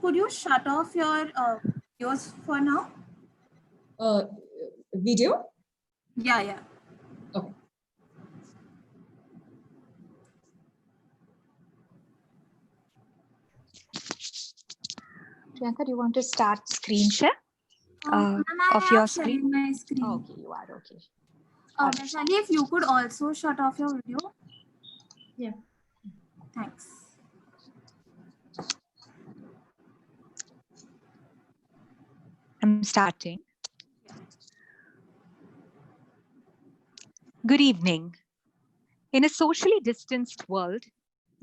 could you shut off your videos for now? Video? Yeah. Okay. Priyanka, do you want to start screen share Ma'am, of your screen? My screen. Oh, okay, you are okay. Vaishali, if you could also shut off your video. Yeah. Thanks. I'm starting. Good evening. In a socially distanced world,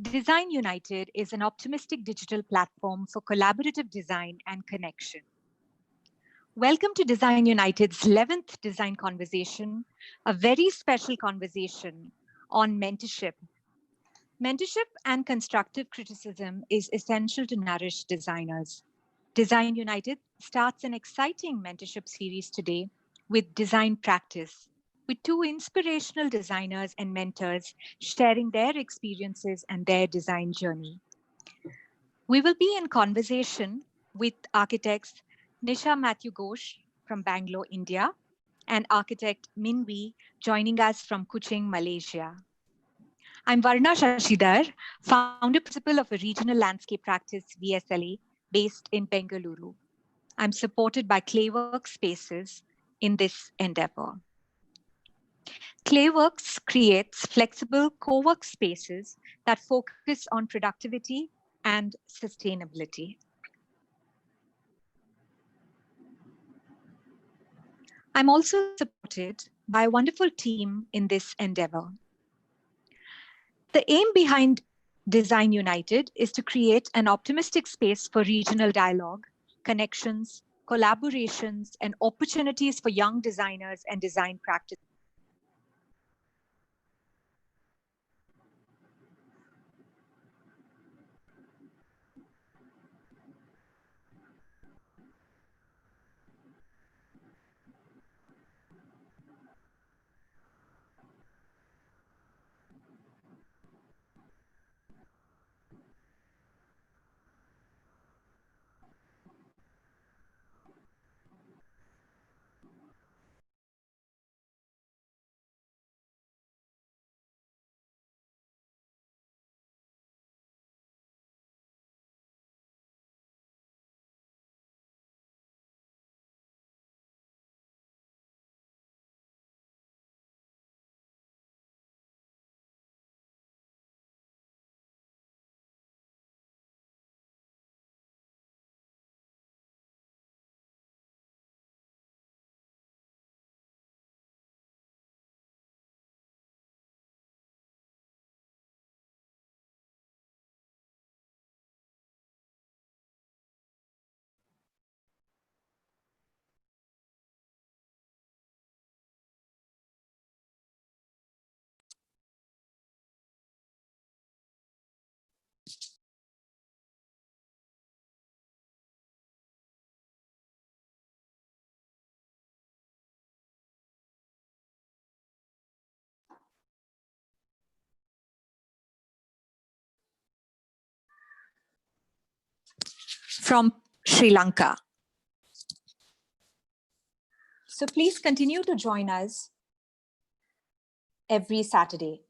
Design United is an optimistic digital platform for collaborative design and connection. Welcome to Design United's 11th Design Conversation, a very special conversation on mentorship. Mentorship and constructive criticism is essential to nourish designers. Design United starts an exciting mentorship series today with design practice, with two inspirational designers and mentors sharing their experiences and their design journey. We will be in conversation with architects Nisha Mathew Ghosh from Bangalore, India, and architect Minwi joining us from Kuching, Malaysia. I'm Varna Shashidhar, founder principal of a regional landscape practice, VSLA, based in Bengaluru. I'm supported by ClayWorks spaces in this endeavor. ClayWorks creates flexible co-work spaces that focus on productivity and sustainability. I'm also supported by a wonderful team in this endeavor. The aim behind Design United is to create an optimistic space for regional dialogue, connections, collaborations, and opportunities for young designers and design practitioners. From Sri Lanka. So please continue to join us every Saturday.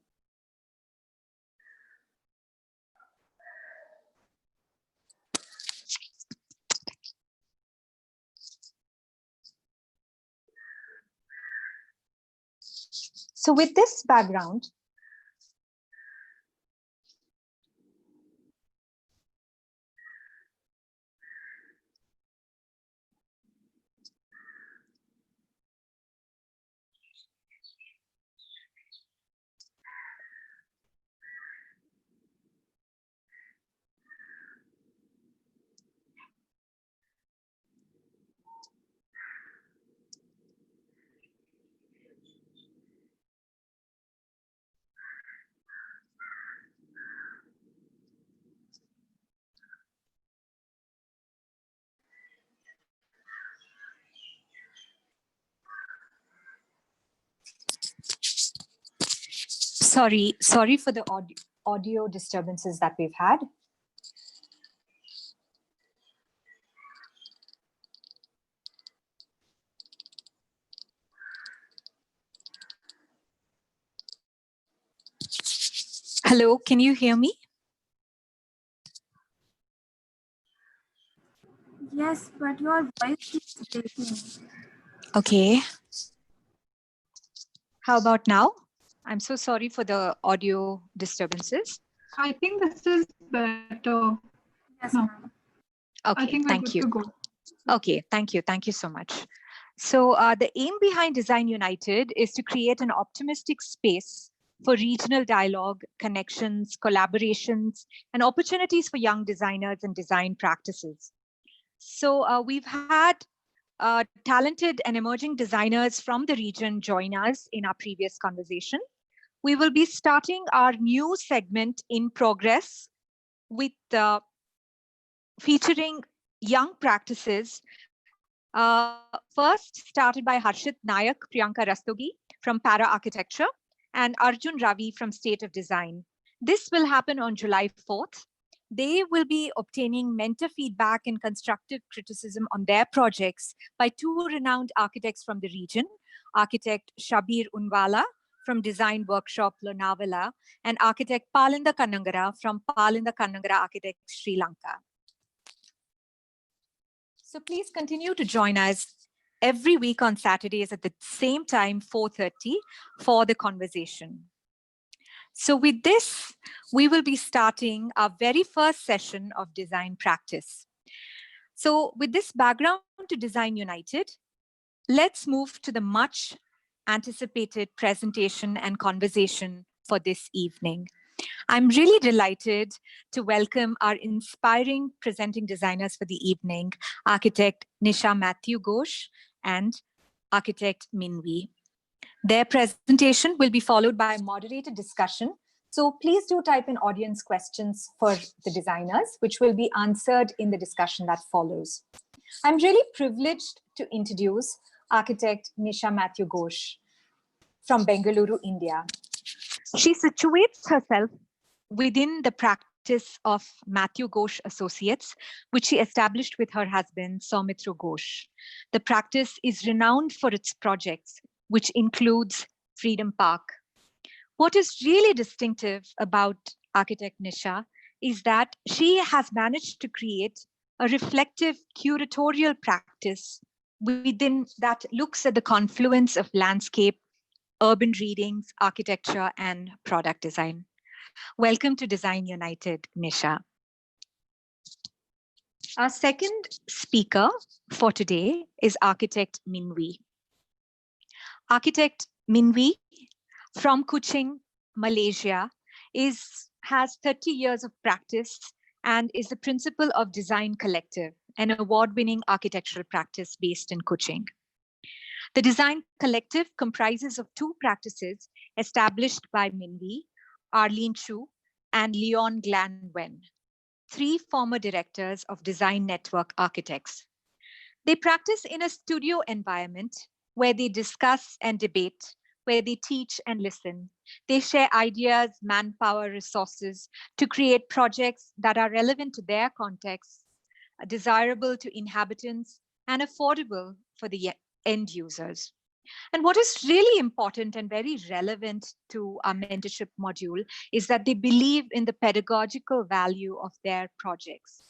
So with this background, sorry for the audio disturbances that we've had. Hello, can you hear me? Yes, but your voice is breaking. Okay. How about now? I'm so sorry for the audio disturbances. I think this is better. Yes, No. ma'am. I Okay, think we're thank good you. to go. Okay, thank you. Thank you so much. So the aim behind Design United is to create an optimistic space for regional dialogue, connections, collaborations, and opportunities for young designers and design practices. So we've had talented and emerging designers from the region join us in our previous conversation. We will be starting our new segment in progress with featuring young practices. First started by Harshit Nayak, Priyanka Rastogi from Para Architecture, and Arjun Ravi from State of Design. This will happen on July 4th. They will be obtaining mentor feedback and constructive criticism on their projects by two renowned architects from the region, architect Shabir Unwala from Design Workshop Lonavala and architect Palinda Kannangara from Palinda Kannangara Architects Sri Lanka. So please continue to join us every week on Saturdays at the same time, 4:30, for the conversation. So with this, we will be starting our very first session of design practice. So with this background to Design United, let's move to the much anticipated presentation and conversation for this evening. I'm really delighted to welcome our inspiring presenting designers for the evening, architect Nisha Mathew Ghosh and architect Minwi. Their presentation will be followed by a moderated discussion. So please do type in audience questions for the designers, which will be answered in the discussion that follows. I'm really privileged to introduce architect Nisha Mathew Ghosh from Bengaluru, India. She situates herself within the practice of Mathew Ghosh Associates, which she established with her husband, Soumitro Ghosh. The practice is renowned for its projects, which includes Freedom Park. What is really distinctive about architect Nisha is that she has managed to create a reflective curatorial practice within that looks at the confluence of landscape, urban readings, architecture, and product design. Welcome to Design United, Nisha. Our second speaker for today is architect Minwi. Architect Minwi from Kuching, Malaysia, has 30 years of practice and is the principal of Design Collective, an award-winning architectural practice based in Kuching. The Design Collective comprises of two practices established by Minwi, Arlene Chu, and Leon Glanwen, three former directors of Design Network Architects. They practice in a studio environment where they discuss and debate, where they teach and listen. They share ideas, manpower, resources to create projects that are relevant to their context, desirable to inhabitants, and affordable for the end users. And what is really important and very relevant to our mentorship module is that they believe in the pedagogical value of their projects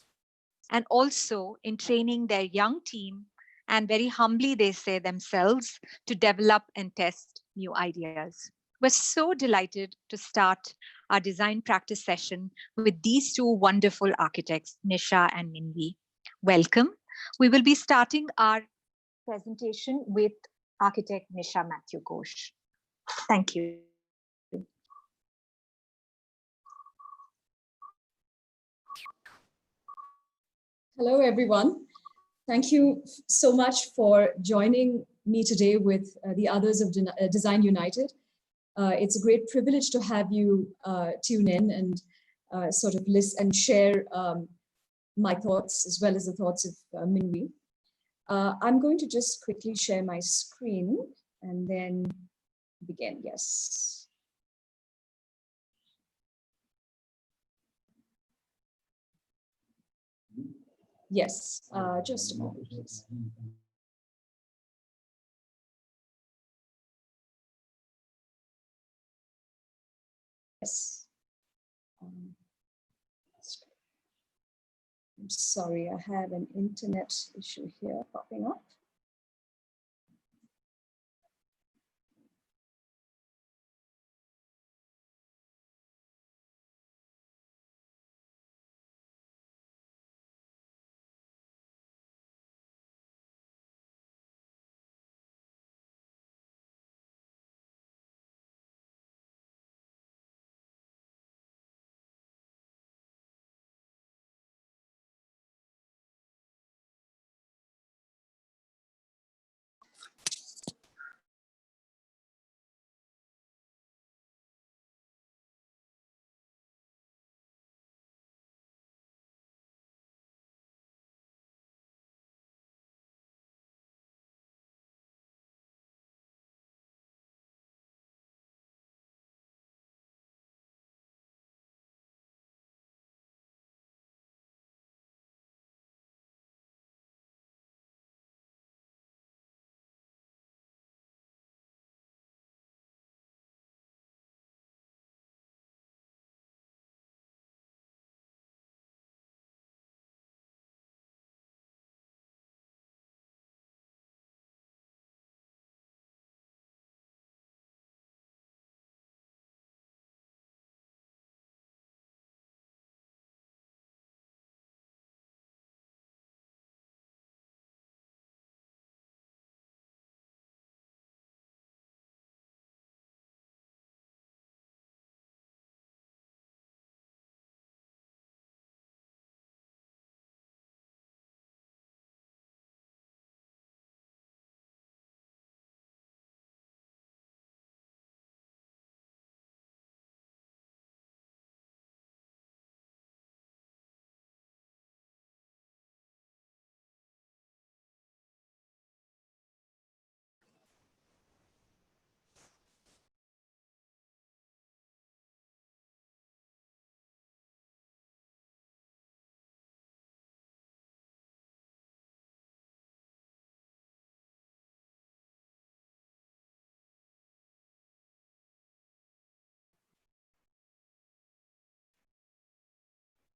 and also in training their young team, and very humbly they say themselves, to develop and test new ideas. We're so delighted to start our design practice session with these two wonderful architects, Nisha and Minwi. Welcome. We will be starting our presentation with architect Nisha Mathew Ghosh. Thank you. Hello, everyone. Thank you so much for joining me today with the others of Design United. It's a great privilege to have you tune in and sort of listen and share my thoughts as well as the thoughts of Minwi. I'm going to just quickly share my screen and then begin. Yes. Yes, just a moment, please. Yes. I'm sorry, I have an internet issue here popping up.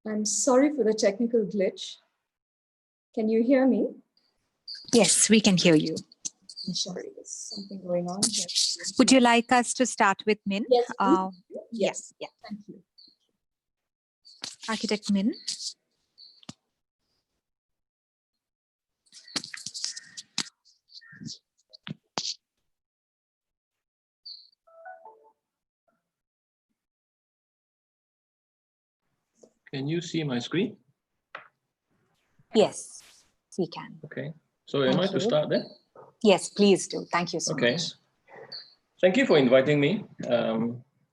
I'm sorry for the technical glitch. Can you hear me? Yes, we can hear you. I'm sorry, there's something going on here. Would you like us to start with Min? Yes, please. Yes. Yeah. Thank you. Architect Min. Can you see my screen? Yes, we can. Okay. So am I to start then? Yes, please do. Thank you so Okay. much. Thank you for inviting me.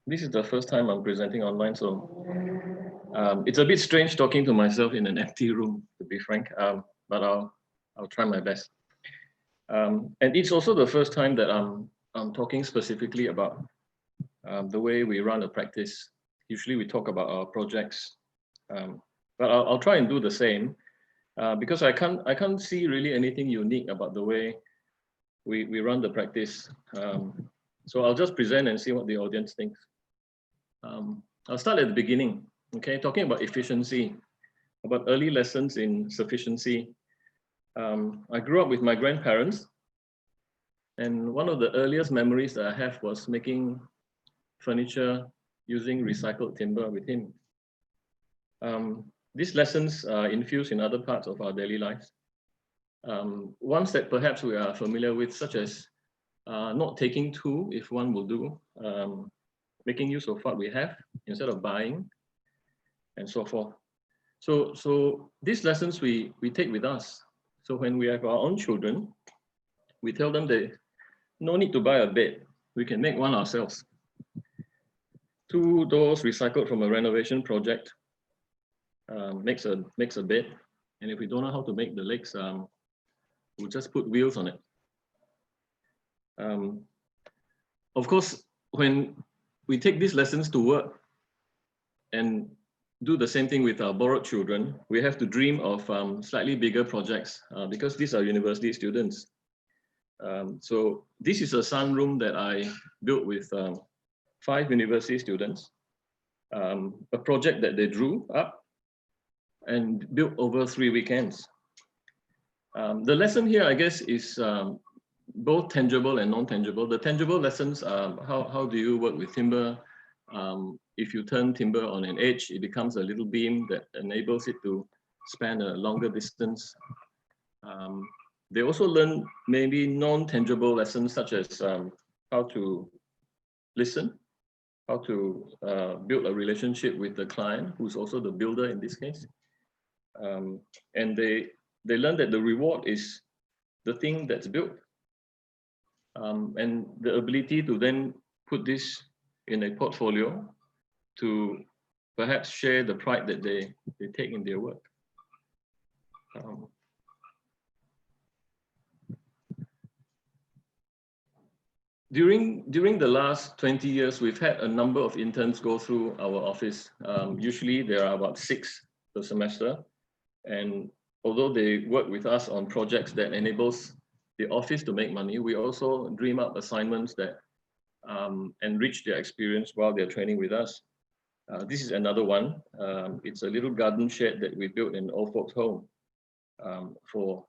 This is the first time I'm presenting online, so it's a bit strange talking to myself in an empty room, to be frank, but I'll try my best. And it's also the first time that I'm talking specifically about the way we run a practice. Usually we talk about our projects, but I'll try and do the same because I can't see really anything unique about the way we run the practice. So I'll just present and see what the audience thinks. I'll start at the beginning, okay? Talking about efficiency, about early lessons in sufficiency. I grew up with my grandparents, and one of the earliest memories that I have was making furniture using recycled timber with him. These lessons are infused in other parts of our daily lives. Ones that perhaps we are familiar with, such as not taking two if one will do, making use of what we have instead of buying, and so forth. So these lessons we take with us. So when we have our own children, we tell them that no need to buy a bed, we can make one ourselves. 2 doors recycled from a renovation project makes a bed, and if we don't know how to make the legs, we'll just put wheels on it. Of course, when we take these lessons to work and do the same thing with our borrowed children, we have to dream of slightly bigger projects because these are university students. So this is a sunroom that I built with 5 university students, a project that they drew up. and built over 3 weekends. The lesson here, I guess, is both tangible and non-tangible. The tangible lessons, how do you work with timber? If you turn timber on an edge, it becomes a little beam that enables it to span a longer distance. They also learn maybe non-tangible lessons such as how to listen, how to build a relationship with the client, who's also the builder in this case. And they learn that the reward is the thing that's built. And the ability to then put this in a portfolio to perhaps share the pride that they take in their work. During the last 20 years, we've had a number of interns go through our office. Usually there are about 6 per semester. And although they work with us on projects that enables the office to make money, we also dream up assignments that enrich their experience while they're training with us. This is another one. It's a little garden shed that we built in an old folks' home for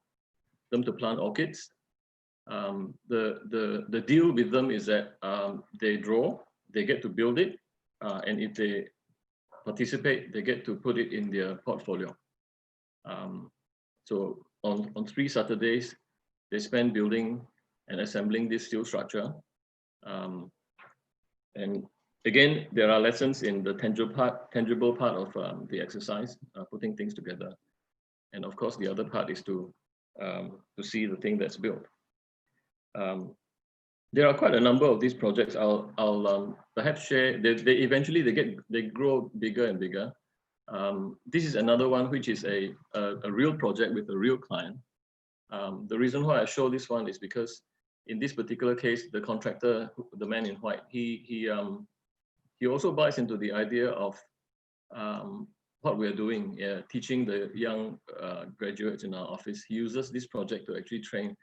them to plant orchids. The deal with them is that they draw, they get to build it, and if they participate, they get to put it in their portfolio. So on 3 Saturdays, they spend building and assembling this steel structure. And again, there are lessons in the tangible part of the exercise, putting things together. And of course, the other part is to see the thing that's built. There are quite a number of these projects. I'll perhaps share. They grow bigger and bigger. This is another one which is a real project with a real client. The reason why I show this one is because in this particular case, the contractor, the man in white, he also buys into the idea of what we're doing, teaching the young graduates in our office. He uses this project to actually train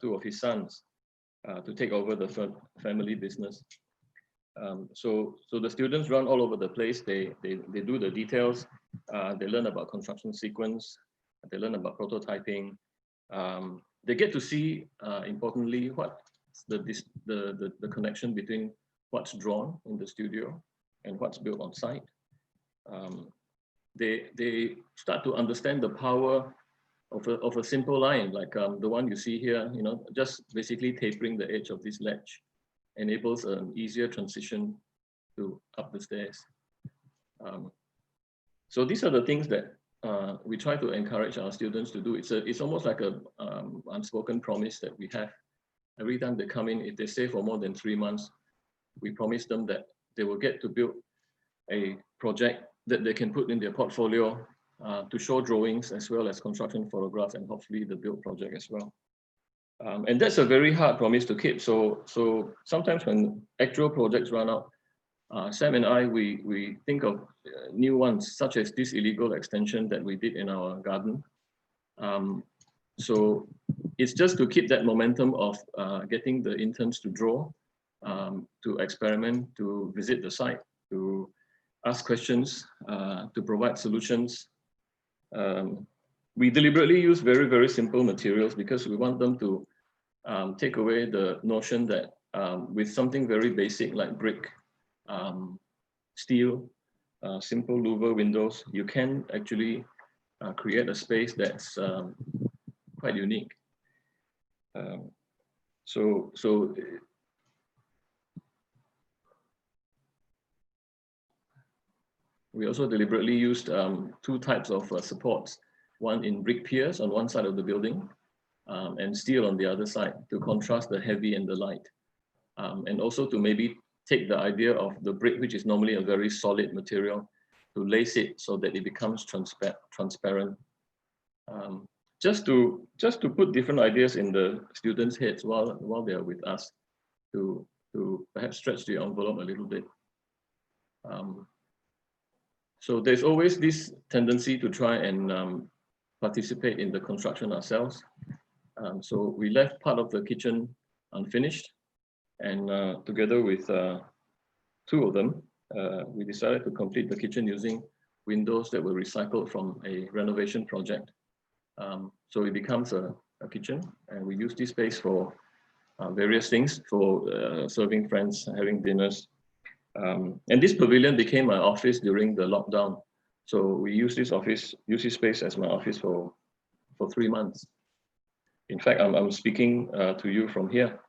2 of his sons to take over the family business. So the students run all over the place. They do the details. They learn about construction sequence. They learn about prototyping. They get to see, importantly, what's the connection between what's drawn in the studio and what's built on site. They start to understand the power of a simple line, like the one you see here. Just basically tapering the edge of this ledge enables an easier transition to up the stairs. So these are the things that we try to encourage our students to do. It's almost like a unspoken promise that we have. Every time they come in, if they stay for more than 3 months, we promise them that they will get to build a project that they can put in their portfolio to show drawings as well as construction photographs and hopefully the build project as well. And that's a very hard promise to keep. So sometimes when actual projects run out, Sam and I, we think of new ones, such as this illegal extension that we did in our garden. So it's just to keep that momentum of getting the interns to draw, to experiment, to visit the site, to ask questions, to provide solutions. We deliberately use very, very simple materials because we want them to take away the notion that with something very basic like brick, steel, simple louver windows, you can actually create a space that's quite unique. So we also deliberately used 2 types of supports, one in brick piers on one side of the building and steel on the other side to contrast the heavy and the light. And also to maybe take the idea of the brick, which is normally a very solid material, to lace it so that it becomes transparent. Just to put different ideas in the students' heads while they're with us, to perhaps stretch the envelope a little bit. So there's always this tendency to try and participate in the construction ourselves. So we left part of the kitchen unfinished, and together with 2 of them, we decided to complete the kitchen using windows that were recycled from a renovation project. So it becomes a kitchen, and we use this space for various things, for serving friends, having dinners. And this pavilion became my office during the lockdown. So we use this space as my office for 3 months. In fact, I'm speaking to you from here.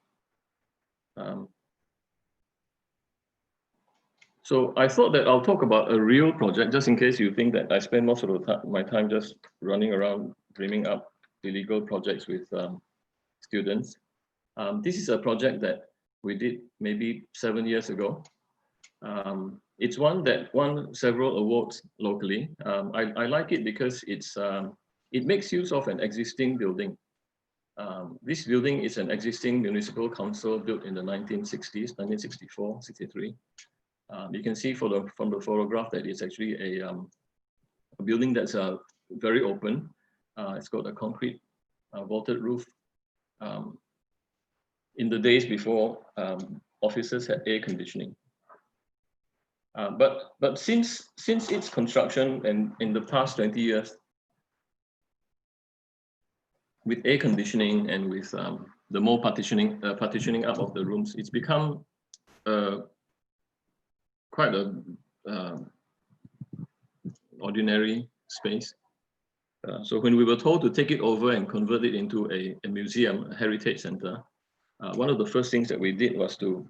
So I thought that I'll talk about a real project, just in case you think that I spend most of my time just running around dreaming up illegal projects with students. This is a project that we did maybe 7 years ago. It's one that won several awards locally. I like it because it makes use of an existing building. This building is an existing municipal council built in the 1960s, 1964, 63. You can see from the photograph that it's actually a building that's very open. It's got a concrete vaulted roof. In the days before offices had air conditioning. But since its construction and in the past 20 years, with air conditioning and with the more partitioning up of the rooms, it's become quite a ordinary space. So when we were told to take it over and convert it into a museum, a heritage center, one of the first things that we did was to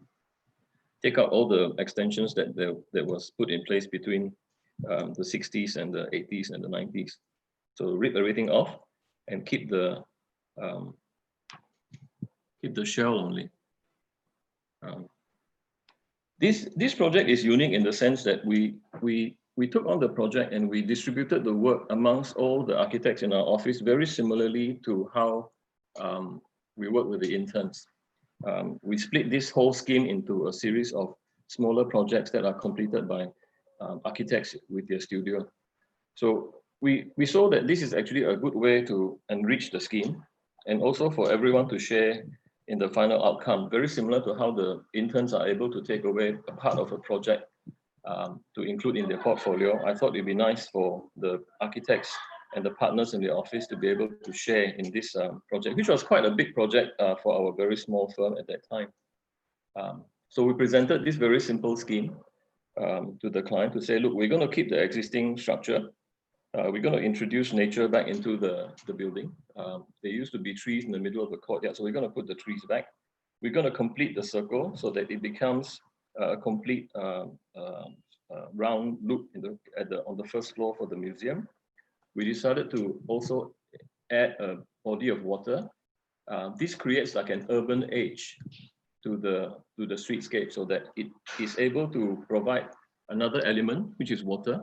take out all the extensions that was put in place between the 60s and the 80s and the 90s. So rip everything off and keep the shell only. This project is unique in the sense that we took on the project and we distributed the work amongst all the architects in our office very similarly to how we work with the interns. We split this whole scheme into a series of smaller projects that are completed by architects with their studio. So we saw that this is actually a good way to enrich the scheme and also for everyone to share in the final outcome, very similar to how the interns are able to take away a part of a project to include in their portfolio. I thought it'd be nice for the architects and the partners in the office to be able to share in this project, which was quite a big project for our very small firm at that time. So we presented this very simple scheme to the client to say, look, we're going to keep the existing structure. We're going to introduce nature back into the building. There used to be trees in the middle of the courtyard, so we're going to put the trees back. We're going to complete the circle so that it becomes a complete round loop on the first floor for the museum. We decided to also add a body of water. This creates like an urban edge to the streetscape so that it is able to provide another element, which is water,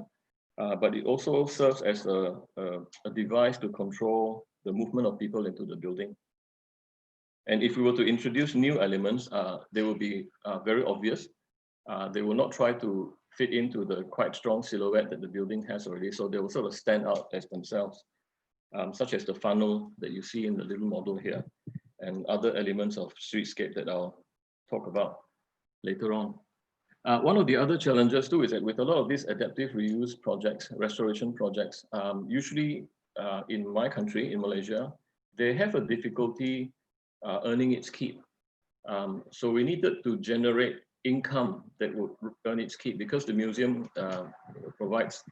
but it also serves as a device to control the movement of people into the building. And if we were to introduce new elements, they will be very obvious. They will not try to fit into the quite strong silhouette that the building has already, so they will sort of stand out as themselves, such as the funnel that you see in the little model here, and other elements of streetscape that I'll talk about later on. One of the other challenges too is that with a lot of these adaptive reuse projects, restoration projects, usually in my country, in Malaysia, they have a difficulty earning its keep. So we needed to generate income that would earn its keep because the museum provides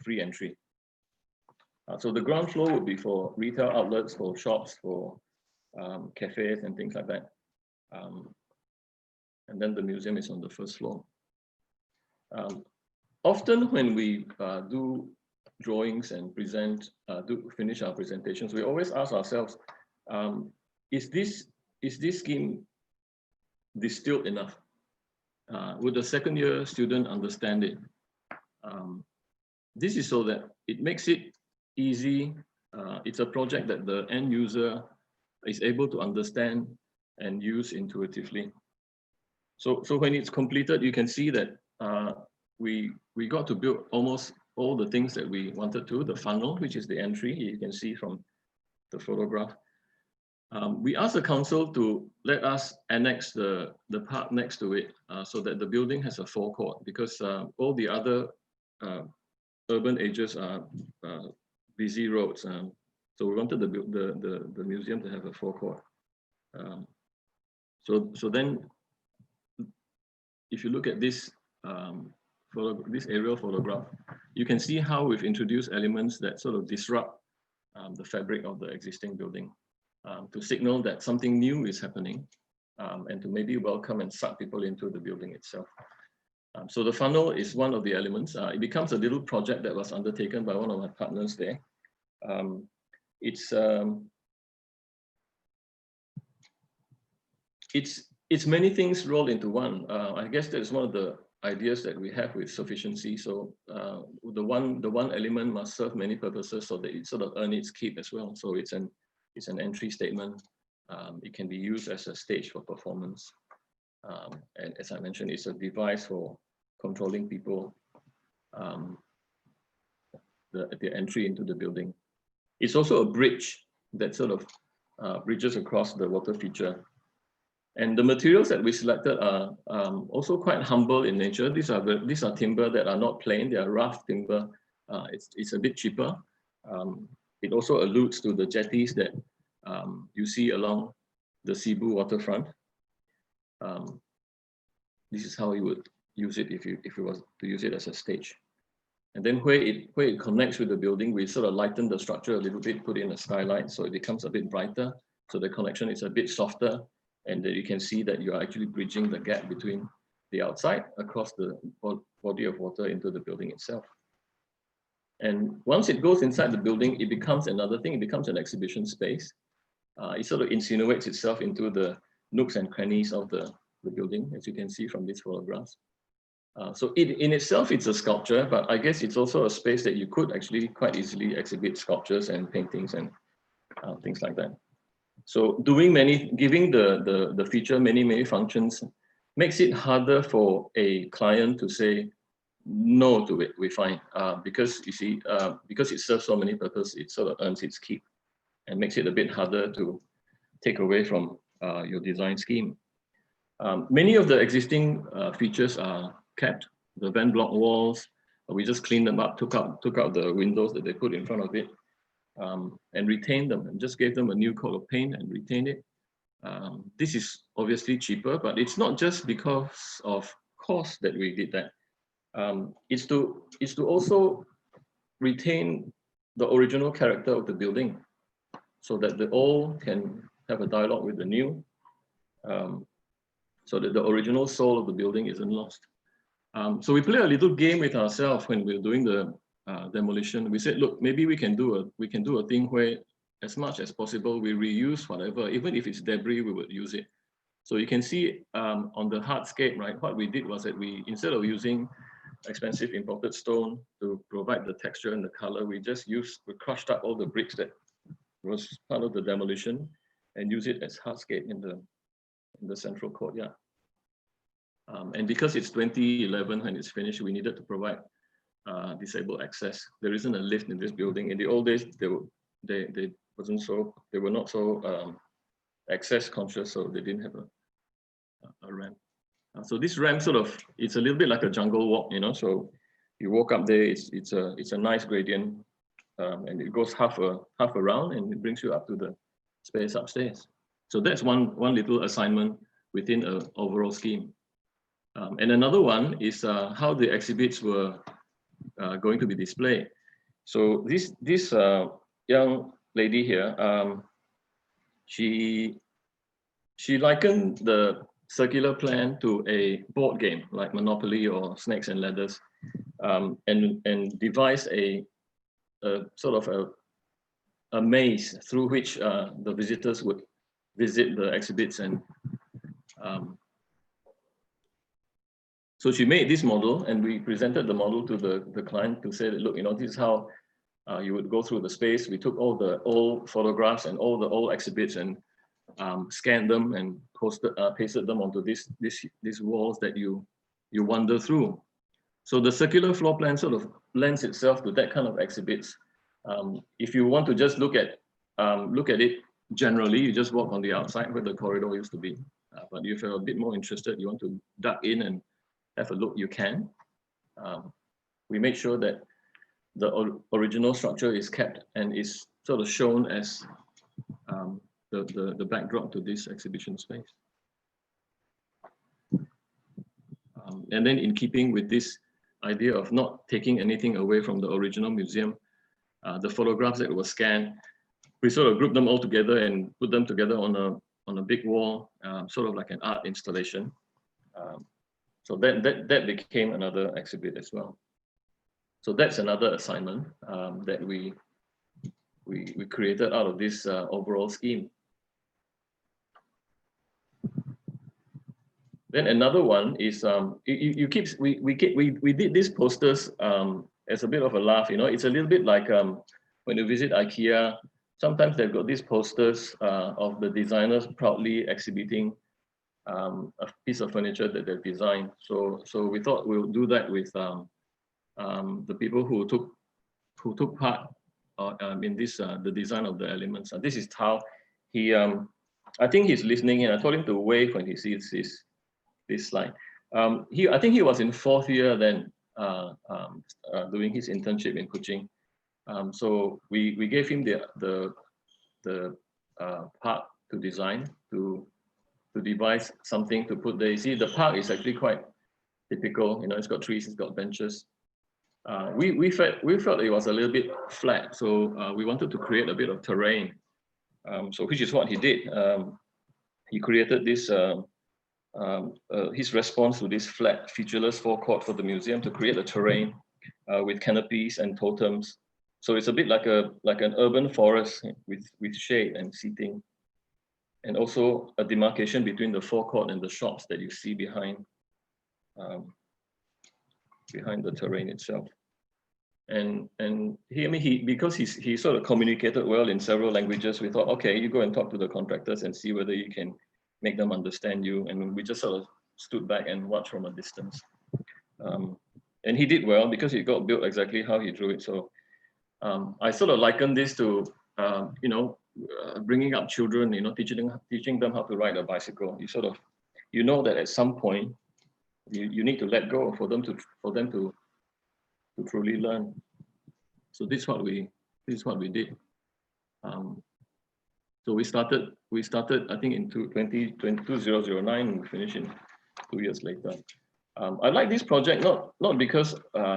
free entry. So the ground floor would be for retail outlets, for shops, for cafes and things like that. And then the museum is on the first floor. Often when we do drawings and finish our presentations, we always ask ourselves, is this scheme distilled enough? Would the second year student understand it? This is so that it makes it easy. It's a project that the end user is able to understand and use intuitively. So when it's completed, you can see that we got to build almost all the things that we wanted to. The funnel, which is the entry, you can see from the photograph. We asked the council to let us annex the park next to it so that the building has a forecourt, because all the other urban edges are busy roads. So we wanted the museum to have a forecourt. So then, if you look at this this aerial photograph, you can see how we've introduced elements that sort of disrupt the fabric of the existing building to signal that something new is happening and to maybe welcome and suck people into the building itself. So the funnel is one of the elements. It becomes a little project that was undertaken by one of my partners there. It's many things rolled into one. I guess that's one of the ideas that we have with sufficiency. So the one element must serve many purposes so that it sort of earn its keep as well. So it's an entry statement. It can be used as a stage for performance. And as I mentioned, it's a device for controlling people, the entry into the building. It's also a bridge that sort of bridges across the water feature. And the materials that we selected are also quite humble in nature. These are timber that are not plain, they are rough timber. It's a bit cheaper. It also alludes to the jetties that you see along the Cebu waterfront. This is how you would use it if you was to use it as a stage. And then where it connects with the building, we sort of lighten the structure a little bit, put in a skylight so it becomes a bit brighter. So the connection is a bit softer, and that you can see that you are actually bridging the gap between the outside across the body of water into the building itself. And once it goes inside the building, it becomes another thing. It becomes an exhibition space. It sort of insinuates itself into the nooks and crannies of the building, as you can see from these photographs. So in itself, it's a sculpture, but I guess it's also a space that you could actually quite easily exhibit sculptures and paintings and things like that. So giving the feature many functions makes it harder for a client to say no to it, we find, because you see, because it serves so many purposes, it sort of earns its keep and makes it a bit harder to take away from your design scheme. Many of the existing features are kept. The van block walls, we just cleaned them up, took out the windows that they put in front of it, and retained them, and just gave them a new coat of paint and retained it. This is obviously cheaper, but it's not just because of cost that we did that. It's to also retain the original character of the building, so that the old can have a dialogue with the new, so that the original soul of the building isn't lost. So we play a little game with ourselves when we're doing the demolition. We said, look, maybe we can do a thing where, as much as possible, we reuse whatever, even if it's debris, we would use it. So you can see on the hardscape, right? What we did was that we, instead of using expensive imported stone to provide the texture and the color, we crushed up all the bricks that was part of the demolition and use it as hardscape in the central courtyard. And because it's 2011 when it's finished, we needed to provide disabled access. There isn't a lift in this building. In the old days, they were not so access conscious, so they didn't have a ramp. So this ramp it's a little bit like a jungle walk, you know. So you walk up there, it's a nice gradient, and it goes half around, and it brings you up to the space upstairs. So that's one little assignment within an overall scheme. And another one is how the exhibits were going to be displayed. So this young lady here, she likened the circular plan to a board game like Monopoly or Snakes and Ladders, and devised a sort of a maze through which the visitors would visit the exhibits. And so she made this model, and we presented the model to the client to say that, look, you know, this is how you would go through the space. We took all the old photographs and all the old exhibits and scanned them and pasted them onto these walls that you wander through. So the circular floor plan sort of lends itself to that kind of exhibits. If you want to just look at it generally, you just walk on the outside where the corridor used to be. But if you're a bit more interested, you want to duck in and have a look, you can. We make sure that the original structure is kept and is sort of shown as the backdrop to this exhibition space. And then in keeping with this idea of not taking anything away from the original museum, the photographs that were scanned, we sort of grouped them all together and put them together on a big wall, sort of like an art installation. So that became another exhibit as well. So that's another assignment that we created out of this overall scheme. Then another one is we did these posters as a bit of a laugh. You know, it's a little bit like when you visit IKEA. Sometimes they've got these posters of the designers proudly exhibiting a piece of furniture that they've designed. So we thought we'll do that with the people who took part in this the design of the elements. This is Tao. He I think he's listening, and I told him to wave when he sees this slide. I think he was in 4th year then, doing his internship in Kuching. So we gave him the park to design, to devise something to put there. You see, the park is actually quite typical. You know, it's got trees, it's got benches. We felt it was a little bit flat, so we wanted to create a bit of terrain. So which is what he did. He created this. His response to this flat, featureless forecourt for the museum to create a terrain with canopies and totems. So it's a bit like an urban forest with shade and seating, and also a demarcation between the forecourt and the shops that you see behind the terrain itself. And because he sort of communicated well in several languages, we thought, okay, you go and talk to the contractors and see whether you can make them understand you. And we just sort of stood back and watched from a distance. And he did well because it got built exactly how he drew it. So I sort of liken this to, bringing up children, teaching them how to ride a bicycle. You know that at some point you need to let go for them to truly learn. So this is what we did. So we started I think in 2009, and we finished in 2 years later. I like this project not because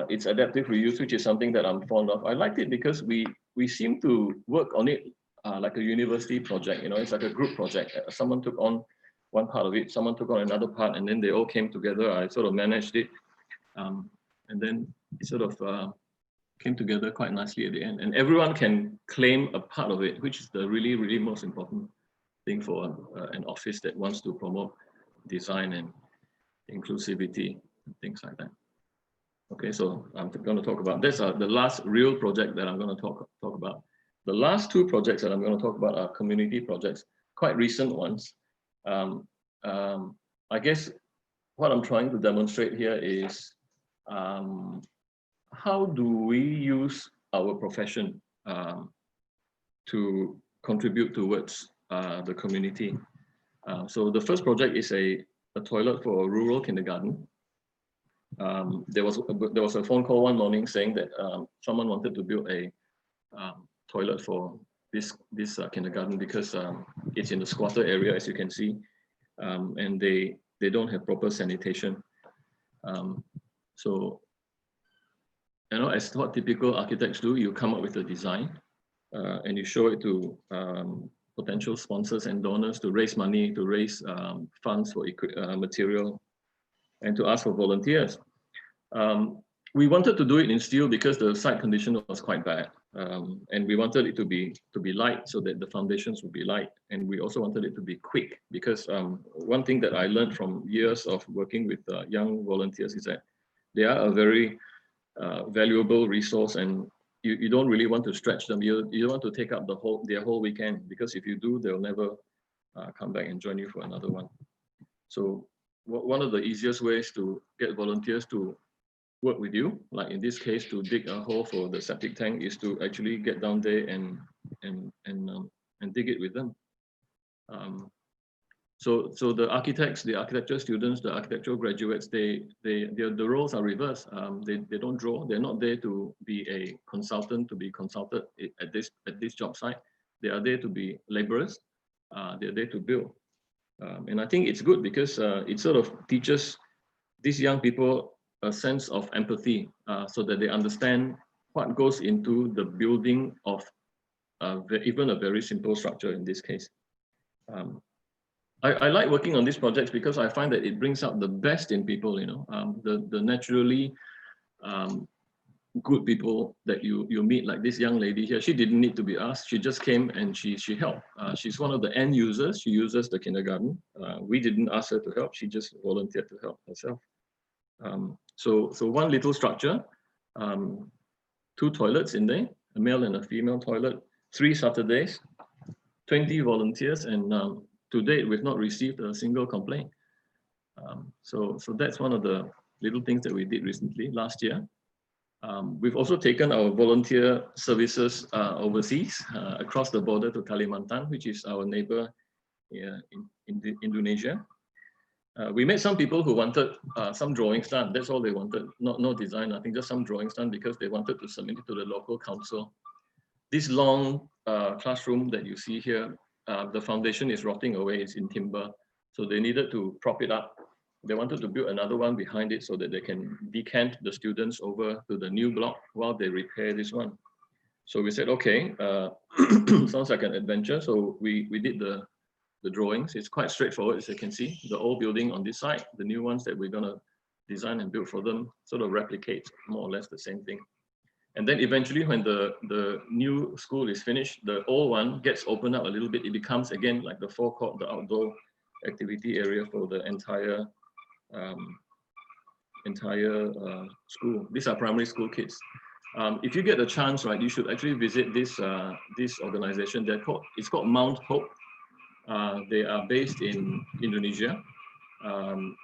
it's adaptive reuse, which is something that I'm fond of. I liked it because we seem to work on it like a university project. You know, it's like a group project. Someone took on one part of it, someone took on another part, and then they all came together. I sort of managed it, and then it sort of came together quite nicely at the end. And everyone can claim a part of it, which is the really, really most important thing for an office that wants to promote design and inclusivity and things like that. Okay, so I'm going to talk about this. The last real project that I'm going to talk about. The last 2 projects that I'm going to talk about are community projects, quite recent ones. I guess what I'm trying to demonstrate here is how do we use our profession to contribute towards the community. So the first project is a toilet for a rural kindergarten. There was a phone call one morning saying that someone wanted to build a toilet for this kindergarten because it's in the squatter area, as you can see, and they don't have proper sanitation. So, you know, as what typical architects do, you come up with a design and you show it to potential sponsors and donors to raise money, to raise funds for material, and to ask for volunteers. We wanted to do it in steel because the site condition was quite bad, and we wanted it to be light so that the foundations would be light, and we also wanted it to be quick because one thing that I learned from years of working with young volunteers is that they are a very valuable resource, and you don't really want to stretch them. You don't want to take up their whole weekend, because if you do, they'll never come back and join you for another one. So one of the easiest ways to get volunteers to work with you, like in this case, to dig a hole for the septic tank, is to actually get down there and dig it with them. So the architects, the architecture students, the architectural graduates, the roles are reversed. They don't draw. They're not there to be a consultant, to be consulted at this job site. They are there to be laborers. They're there to build. And I think it's good because it sort of teaches these young people a sense of empathy, so that they understand what goes into the building of even a very simple structure in this case. I like working on these projects because I find that it brings out the best in people, you know, the naturally good people that you meet, like this young lady here. She didn't need to be asked. She just came and she helped. She's one of the end users. She uses the kindergarten. We didn't ask her to help. She just volunteered to help herself. So one little structure, 2 toilets in there, a male and a female toilet, 3 Saturdays, 20 volunteers, and to date, we've not received a single complaint. So that's one of the little things that we did recently, last year. We've also taken our volunteer services overseas, across the border to Kalimantan, which is our neighbor in Indonesia. We met some people who wanted some drawings done. That's all they wanted, no design, nothing, just some drawings done because they wanted to submit it to the local council. This long classroom that you see here, the foundation is rotting away, it's in timber. So they needed to prop it up. They wanted to build another one behind it so that they can decant the students over to the new block while they repair this one. So we said, okay, sounds like an adventure. So we did the drawings. It's quite straightforward, as you can see. The old building on this side, the new ones that we're gonna design and build for them sort of replicate more or less the same thing. And then eventually when the new school is finished, the old one gets opened up a little bit. It becomes again like the forecourt, the outdoor activity area for the entire school. These are primary school kids. If you get a chance, right, you should actually visit this organization. It's called Mount Hope. They are based in Indonesia.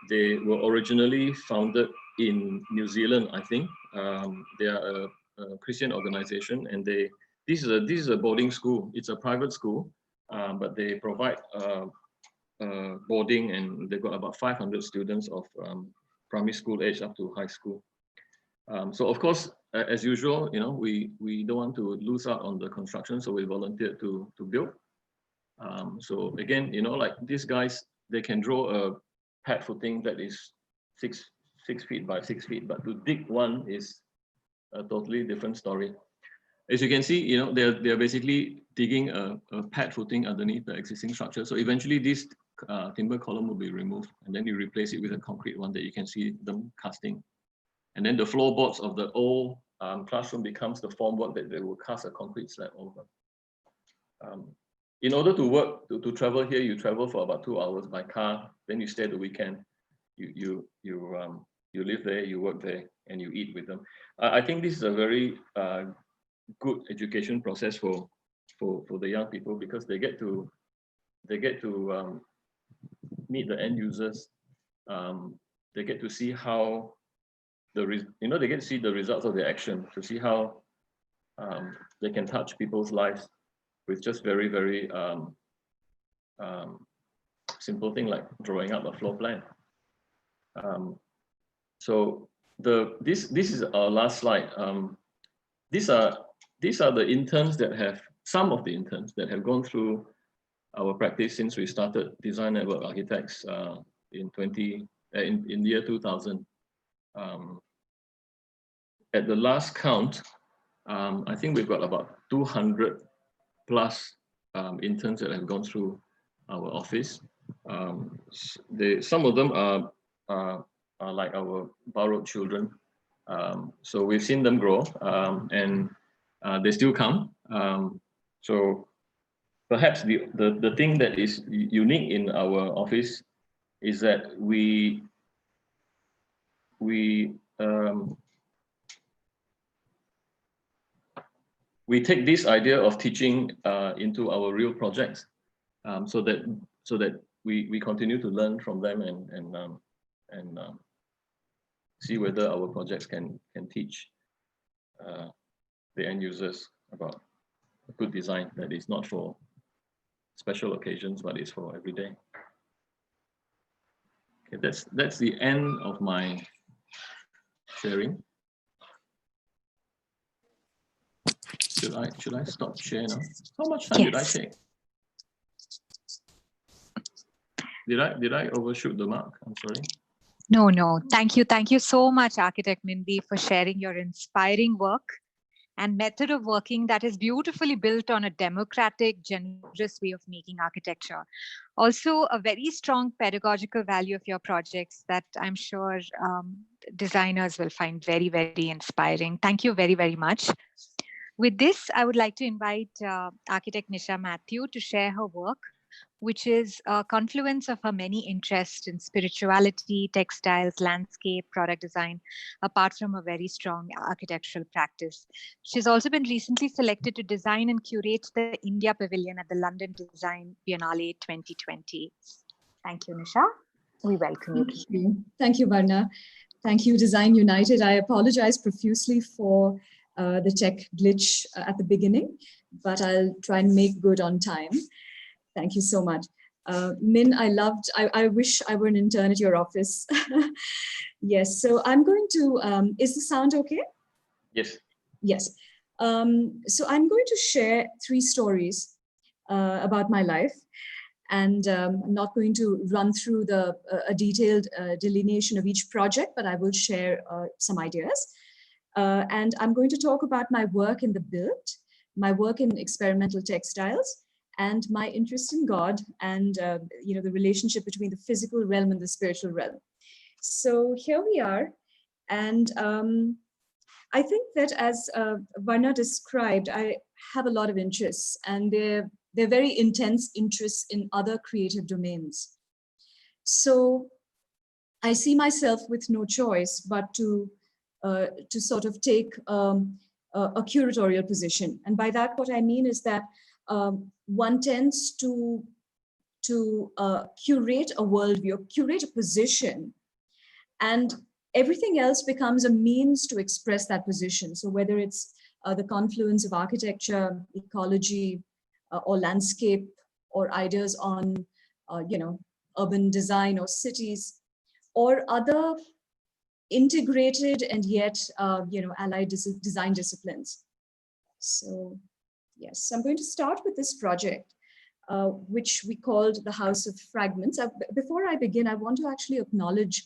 They were originally founded in New Zealand, I think. They are a Christian organization, and this is a boarding school. It's a private school, but they provide boarding, and they've got about 500 students of primary school age up to high school. So of course, as usual, you know, we don't want to lose out on the construction, so we volunteered to build. So again, you know, like these guys, they can draw a pad footing that is six feet by 6 feet, but to dig one is a totally different story. As you can see, you know, they're basically digging a pad footing underneath the existing structure. So eventually this timber column will be removed, and then you replace it with a concrete one that you can see them casting. And then the floorboards of the old classroom becomes the formwork that they will cast a concrete slab over. In order to work, to travel here, you travel for about 2 hours by car, then you stay the weekend. You live there, you work there, and you eat with them. I think this is a very good education process for the young people, because they get to meet the end users. They get to see how they get to see the results of their action, to see how they can touch people's lives with just very, very simple thing like drawing up a floor plan. So this is our last slide. These are the interns that have, some of the interns that have gone through our practice since we started Design Network Architects in the year 2000. At the last count, I think we've got about 200 plus interns that have gone through our office. Some of them are like our borrowed children. So we've seen them grow, and they still come. So perhaps the thing that is unique in our office is that we take this idea of teaching into our real projects, so that we continue to learn from them and see whether our projects can teach the end users about good design that is not for special occasions, but is for every day. Okay, that's the end of my sharing. Should I stop share now? How much time did I take? Did I overshoot the mark? I'm sorry. No. Thank you so much, Architect Mindy, for sharing your inspiring work and method of working that is beautifully built on a democratic, generous way of making architecture. Also, a very strong pedagogical value of your projects that I'm sure designers will find very, very inspiring. Thank you very, very much. With this, I would like to invite architect Nisha Mathew to share her work, which is a confluence of her many interests in spirituality, textiles, landscape, product design, apart from a very strong architectural practice. She's also been recently selected to design and curate the India Pavilion at the London Design Biennale 2020. Thank you, Nisha. We welcome you. Thank you. Thank you, Varna. Thank you, Design United. I apologize profusely for the tech glitch at the beginning, but I'll try and make good on time. Thank you so much. Min, I wish I were an intern at your office. Yes, so I'm going to, is the sound okay? Yes. Yes. So I'm going to share 3 stories about my life. And I'm not going to run through a detailed delineation of each project, but I will share some ideas. And I'm going to talk about my work in the build, my work in experimental textiles, and my interest in God and the relationship between the physical realm and the spiritual realm. So here we are. And I think that as Varna described, I have a lot of interests, and they're very intense interests in other creative domains. So I see myself with no choice but to sort of take a curatorial position. And by that, what I mean is that one tends to curate a worldview, curate a position, and everything else becomes a means to express that position. So whether it's the confluence of architecture, ecology, or landscape, or ideas on, urban design or cities, or other integrated and yet, allied design disciplines. So yes, I'm going to start with this project, which we called the House of Fragments. Before I begin, I want to actually acknowledge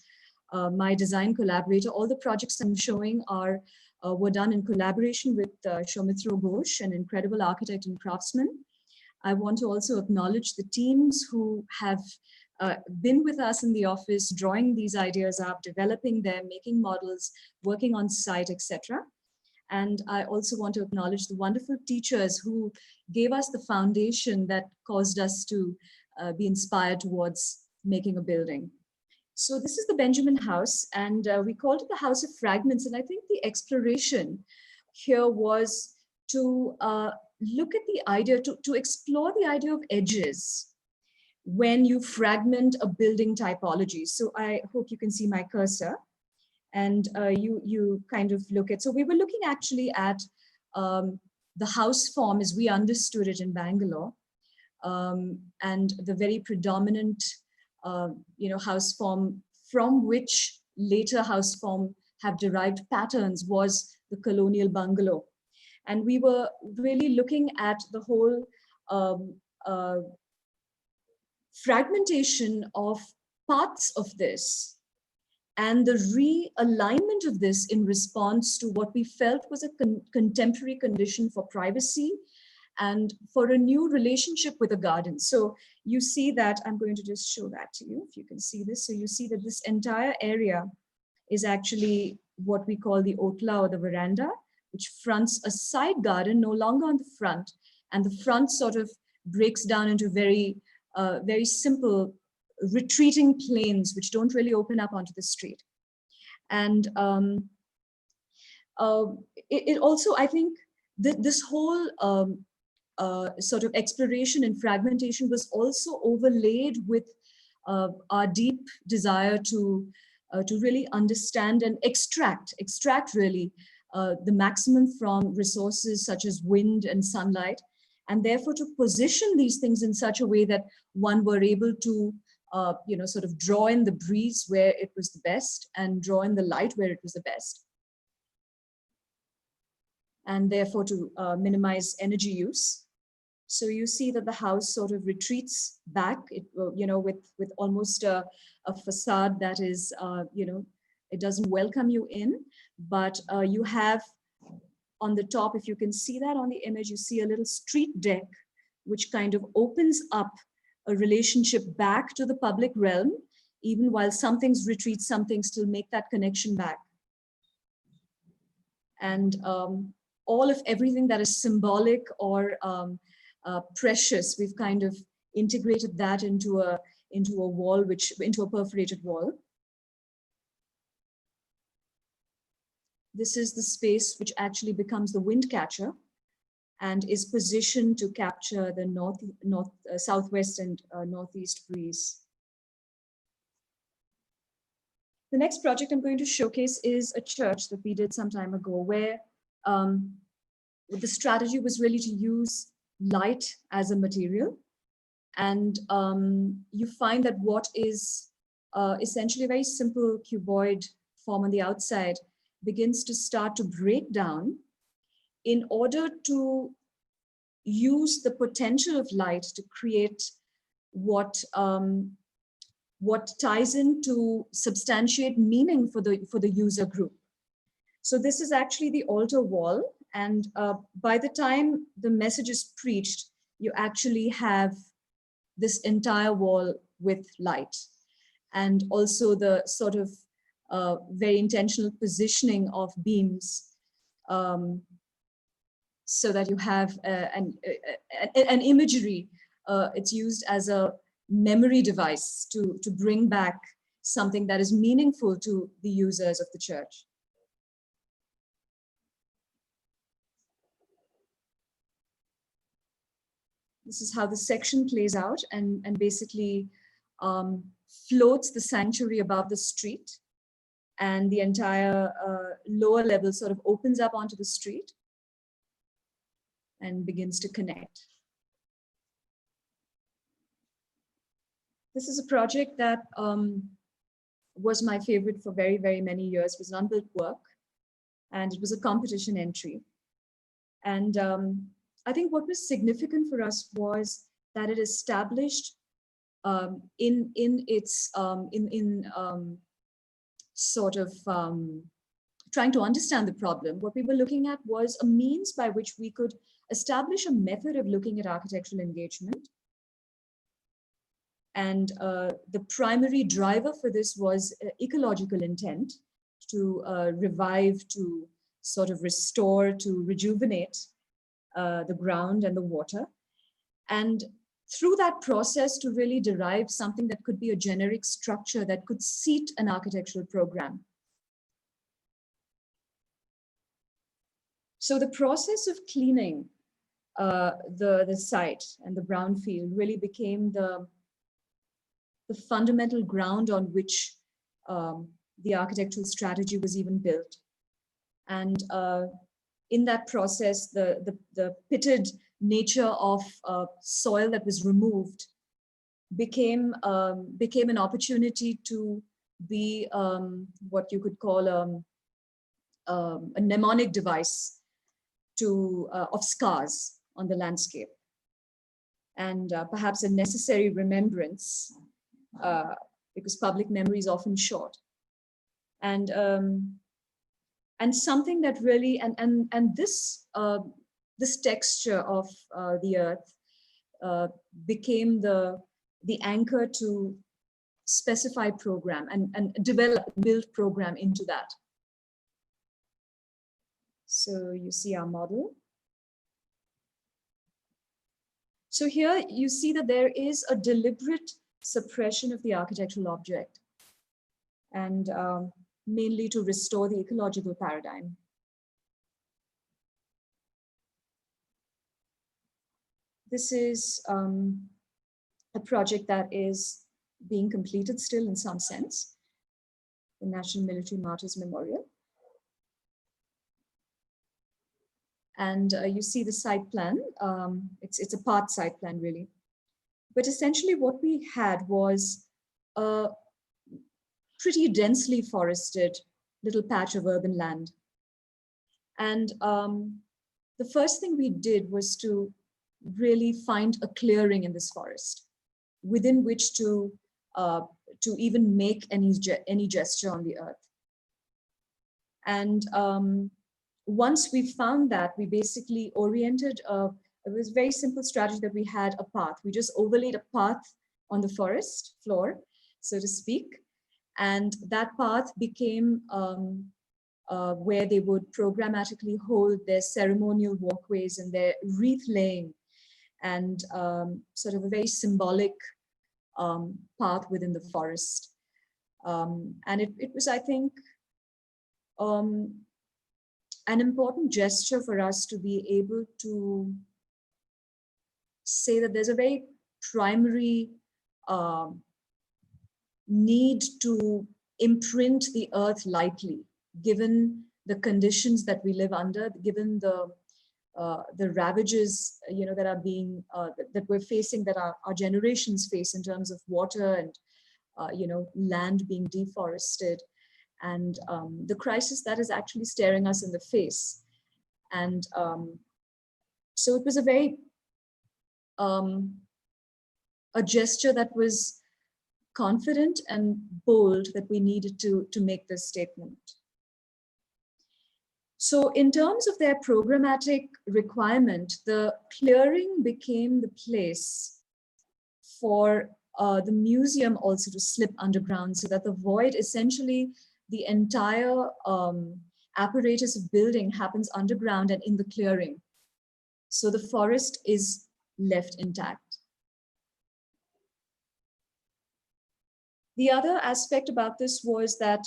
my design collaborator. All the projects I'm showing were done in collaboration with Soumitro Ghosh, an incredible architect and craftsman. I want to also acknowledge the teams who have been with us in the office, drawing these ideas up, developing them, making models, working on site, etc. And I also want to acknowledge the wonderful teachers who gave us the foundation that caused us to be inspired towards making a building. So this is the Benjamin House, and we called it the House of Fragments. And I think the exploration here was to look at the idea, to explore the idea of edges when you fragment a building typology. So I hope you can see my cursor, and you kind of look at, so we were looking actually at the house form as we understood it in Bangalore, and the very predominant house form from which later house form have derived patterns was the colonial bungalow. And we were really looking at the whole fragmentation of parts of this and the realignment of this in response to what we felt was a contemporary condition for privacy and for a new relationship with a garden. So you see that, I'm going to just show that to you, if you can see this. So you see that this entire area is actually what we call the otla or the veranda, which fronts a side garden, no longer on the front. And the front sort of breaks down into very simple retreating planes, which don't really open up onto the street. And it also, I think, this whole sort of exploration and fragmentation was also overlaid with our deep desire to really understand and extract really the maximum from resources such as wind and sunlight, and therefore to position these things in such a way that one were able to sort of draw in the breeze where it was the best and draw in the light where it was the best. And therefore to minimize energy use. So you see that the house sort of retreats back, with almost a facade that is, it doesn't welcome you in, but you have on the top, if you can see that on the image, you see a little street deck, which kind of opens up a relationship back to the public realm, even while some things retreat, some things still make that connection back. And all of everything that is symbolic or precious, we've kind of integrated that into a wall, into a perforated wall. This is the space which actually becomes the wind catcher and is positioned to capture the southwest and northeast breeze. The next project I'm going to showcase is a church that we did some time ago, where the strategy was really to use light as a material. And you find that what is essentially a very simple cuboid form on the outside begins to start to break down in order to use the potential of light to create what ties in to substantiate meaning for the user group. So this is actually the altar wall, and by the time the message is preached, you actually have this entire wall with light, and also the sort of very intentional positioning of beams, so that you have an imagery. It's used as a memory device to bring back something that is meaningful to the users of the church. This is how the section plays out, and basically floats the sanctuary above the street, and the entire lower level sort of opens up onto the street and begins to connect. This is a project that was my favorite for very, very many years. It was an unbuilt work, and it was a competition entry. And I think what was significant for us was that it established sort of trying to understand the problem. What we were looking at was a means by which we could establish a method of looking at architectural engagement. And the primary driver for this was ecological intent, to revive, to sort of restore, to rejuvenate the ground and the water. And through that process to really derive something that could be a generic structure that could seat an architectural program. So the process of cleaning the site and the brownfield really became the fundamental ground on which the architectural strategy was even built. And in that process, the pitted nature of soil that was removed became an opportunity to be what you could call a mnemonic device of scars on the landscape, and perhaps a necessary remembrance, because public memory is often short, and something that really and this texture of the earth became the anchor to specify program and build program into that. So you see our model. So here you see that there is a deliberate suppression of the architectural object, and mainly to restore the ecological paradigm. This is a project that is being completed still in some sense, the National Military Martyrs Memorial. And you see the site plan. It's a part site plan really. But essentially what we had was a pretty densely forested little patch of urban land. And the first thing we did was to really find a clearing in this forest within which to even make any gesture on the earth. And once we found that, we basically oriented it was a very simple strategy that we had a path. We just overlaid a path on the forest floor, so to speak. And that path became where they would programmatically hold their ceremonial walkways and their wreath laying, and sort of a very symbolic path within the forest. And it was, I think, an important gesture for us to be able to say that there's a very primary need to imprint the earth lightly, given the conditions that we live under, given the ravages, that are being that we're facing, that our generations face in terms of water and land being deforested, and the crisis that is actually staring us in the face. And so it was a very a gesture that was confident and bold, that we needed to make this statement. So in terms of their programmatic requirement, the clearing became the place for the museum also to slip underground, so that the void, essentially the entire apparatus of building, happens underground and in the clearing. So the forest is left intact. The other aspect about this was that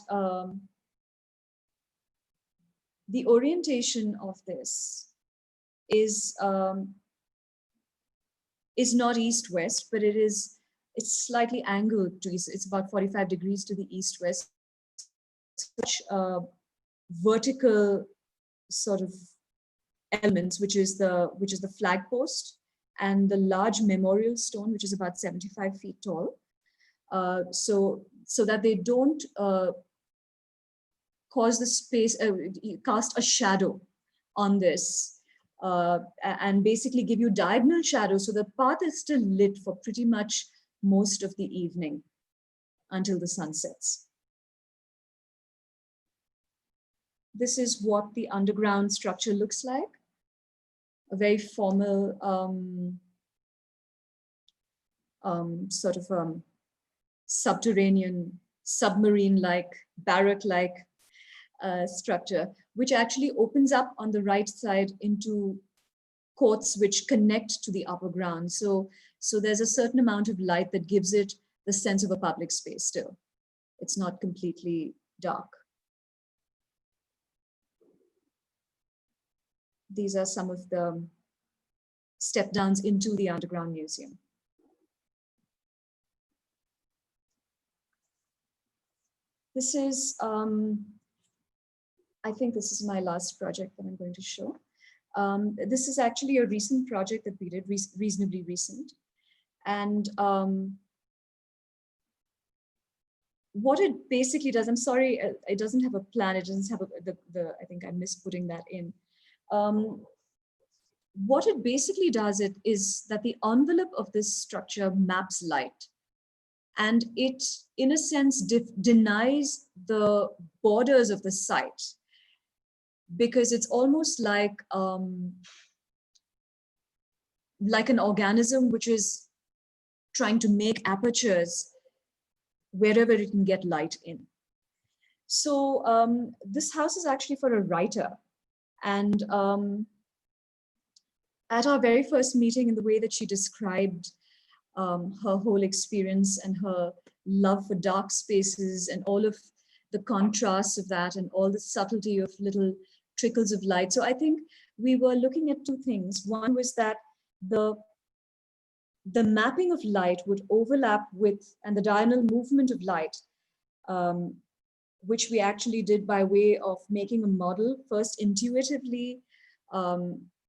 the orientation of this is not east-west, but it's slightly angled to east. It's about 45 degrees to the east-west. Such vertical sort of elements, which is the flag post and the large memorial stone, which is about 75 feet tall. So that they don't cause the space, cast a shadow on this, and basically give you diagonal shadow, so the path is still lit for pretty much most of the evening until the sun sets. This is what the underground structure looks like. A very formal sort of submarine-like, barrack-like structure, which actually opens up on the right side into courts which connect to the upper ground. So there's a certain amount of light that gives it the sense of a public space still. It's not completely dark. These are some of the step downs into the underground museum. This is, I think this is my last project that I'm going to show. This is actually a recent project that we did, reasonably recent. And what it basically does, I'm sorry, it doesn't have a plan. It doesn't have I think I missed putting that in. What it basically does is that the envelope of this structure maps light. And it, in a sense, denies the borders of the site, because it's almost like an organism which is trying to make apertures wherever it can get light in. So this house is actually for a writer. And at our very first meeting, in the way that she described her whole experience and her love for dark spaces and all of the contrasts of that and all the subtlety of little trickles of light. So I think we were looking at two things. One was that the mapping of light would overlap with, and the diurnal movement of light, which we actually did by way of making a model, first intuitively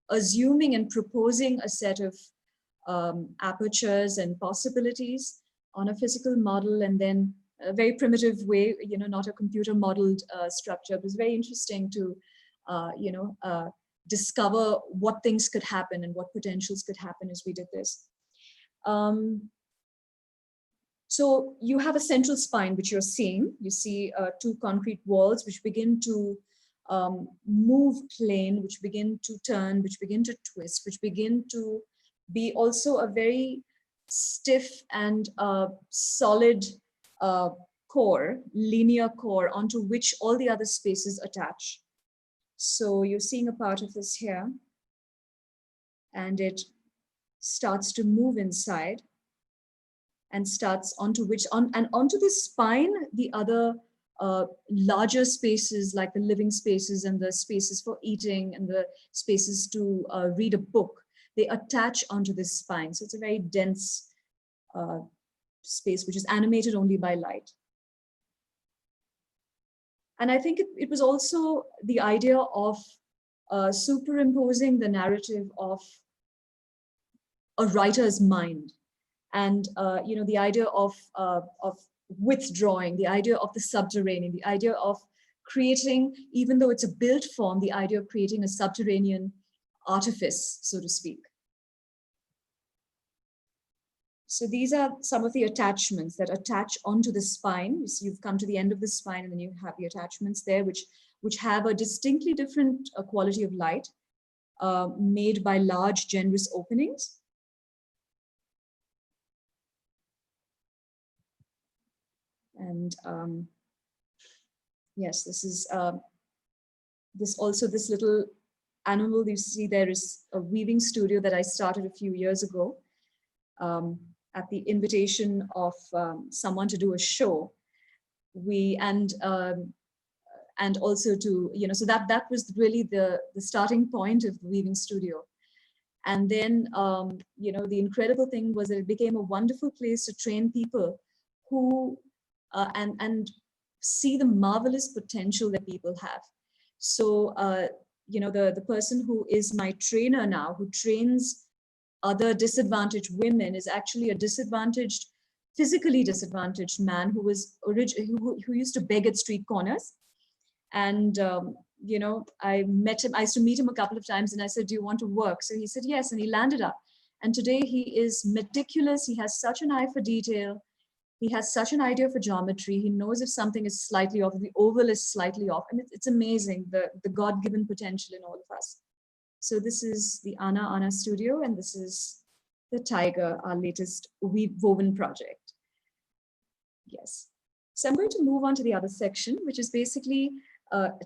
assuming and proposing a set of apertures and possibilities, on a physical model, and then a very primitive way, not a computer modeled structure. It was very interesting to, discover what things could happen and what potentials could happen as we did this. So you have a central spine, which you're seeing. You see two concrete walls, which begin to move plane, which begin to turn, which begin to twist, which begin to be also a very stiff and solid core, linear core, onto which all the other spaces attach. So you're seeing a part of this here, and it starts to move inside and starts onto onto this spine, the other larger spaces like the living spaces and the spaces for eating and the spaces to read a book, they attach onto this spine. So it's a very dense space, which is animated only by light. And I think it was also the idea of superimposing the narrative of a writer's mind. And the idea of withdrawing, the idea of the subterranean, the idea of creating, even though it's a built form, the idea of creating a subterranean artifice, so to speak. So these are some of the attachments that attach onto the spine. You see, you've come to the end of the spine, and then you have the attachments there, which have a distinctly different quality of light, made by large, generous openings. And yes, this is this little animal you see there is a weaving studio that I started a few years ago at the invitation of someone to do a show. And also to, so that was really the starting point of the weaving studio. And then, the incredible thing was that it became a wonderful place to train people who and see the marvelous potential that people have. So, the person who is my trainer now, who trains other disadvantaged women, is actually a physically disadvantaged man who was who used to beg at street corners. And, I met him, I used to meet him a couple of times, and I said, "Do you want to work?" So he said, yes, and he landed up. And today he is meticulous. He has such an eye for detail. He has such an idea for geometry. He knows if something is slightly off, if the oval is slightly off. And it's amazing, the God-given potential in all of us. So this is the Ana studio, and this is the Tiger, our latest woven project. Yes. So I'm going to move on to the other section, which is basically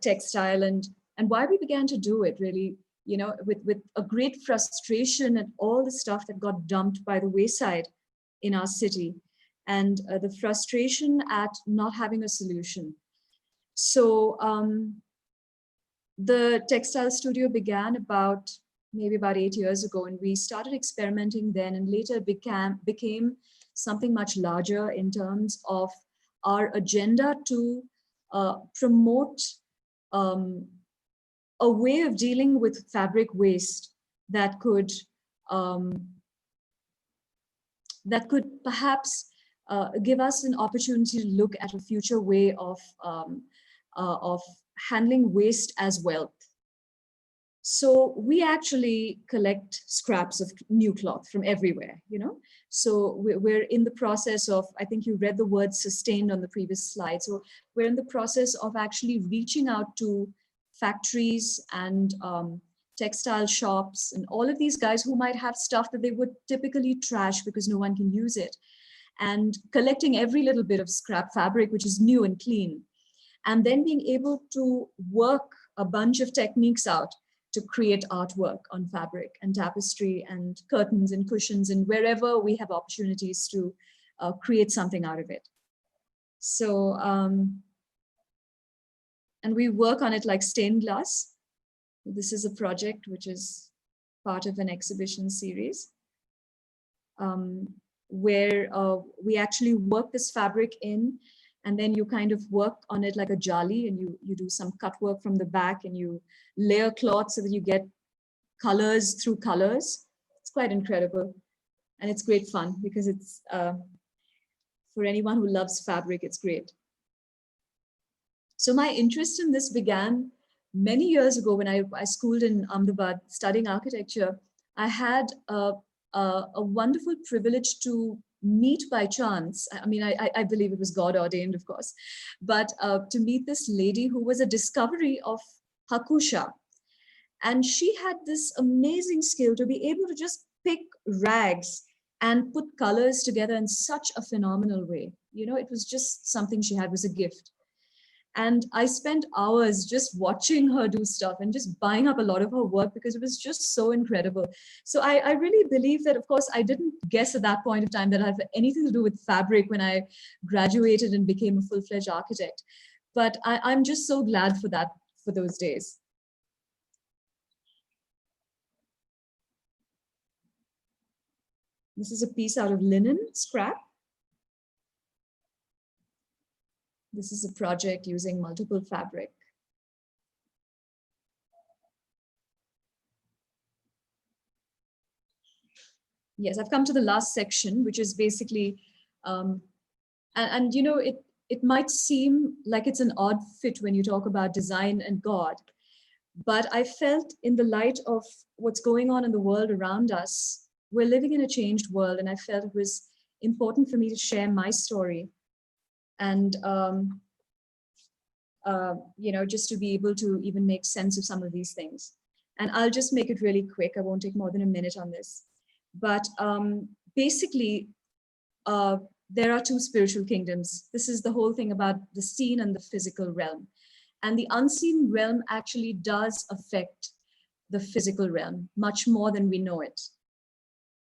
textile and why we began to do it, really, with a great frustration at all the stuff that got dumped by the wayside in our city, and the frustration at not having a solution. So the textile studio began maybe about 8 years ago, and we started experimenting then, and later became something much larger in terms of our agenda to promote a way of dealing with fabric waste that could perhaps give us an opportunity to look at a future way of handling waste as wealth. So we actually collect scraps of new cloth from everywhere, So we're in the process of, I think you read the word sustained on the previous slide. So we're in the process of actually reaching out to factories and textile shops and all of these guys who might have stuff that they would typically trash because no one can use it, and collecting every little bit of scrap fabric, which is new and clean, and then being able to work a bunch of techniques out to create artwork on fabric and tapestry and curtains and cushions and wherever we have opportunities to create something out of it. So, and we work on it like stained glass. This is a project which is part of an exhibition series where we actually work this fabric in, and then you kind of work on it like a jali, and you do some cut work from the back, and you layer cloth so that you get colors through colors. It's quite incredible, and it's great fun because it's For anyone who loves fabric, it's great. So my interest in this began many years ago when I schooled in Ahmedabad studying architecture. I had a wonderful privilege to meet by chance. I mean, I believe it was God ordained, of course, but to meet this lady who was a discovery of Hakusha. And she had this amazing skill to be able to just pick rags and put colors together in such a phenomenal way. You know, it was just something she had, was a gift. And I spent hours just watching her do stuff and just buying up a lot of her work because it was just so incredible. So I really believe that, of course, I didn't guess at that point of time that I had anything to do with fabric when I graduated and became a full-fledged architect. But I'm just so glad for that, for those days. This is a piece out of linen scrap. This is a project using multiple fabric. Yes, I've come to the last section, which is basically, and you know, it might seem like it's an odd fit when you talk about design and God, but I felt in the light of what's going on in the world around us, we're living in a changed world, and I felt it was important for me to share my story. And you know, just to be able to even make sense of some of these things. And I'll just make it really quick. I won't take more than a minute on this. But basically, there are two spiritual kingdoms. This is the whole thing about the seen and the physical realm. And the unseen realm actually does affect the physical realm much more than we know it.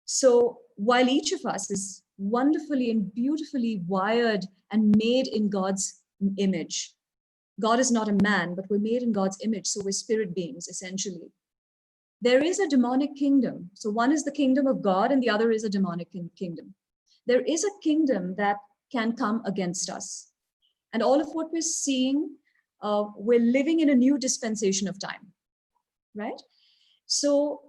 So while each of us is wonderfully and beautifully wired and made in God's image, God is not a man, but we're made in God's image, so we're spirit beings, essentially. There is a demonic kingdom. So one is the kingdom of God and the other is a demonic kingdom. There is a kingdom that can come against us. And all of what we're seeing, we're living in a new dispensation of time, right? So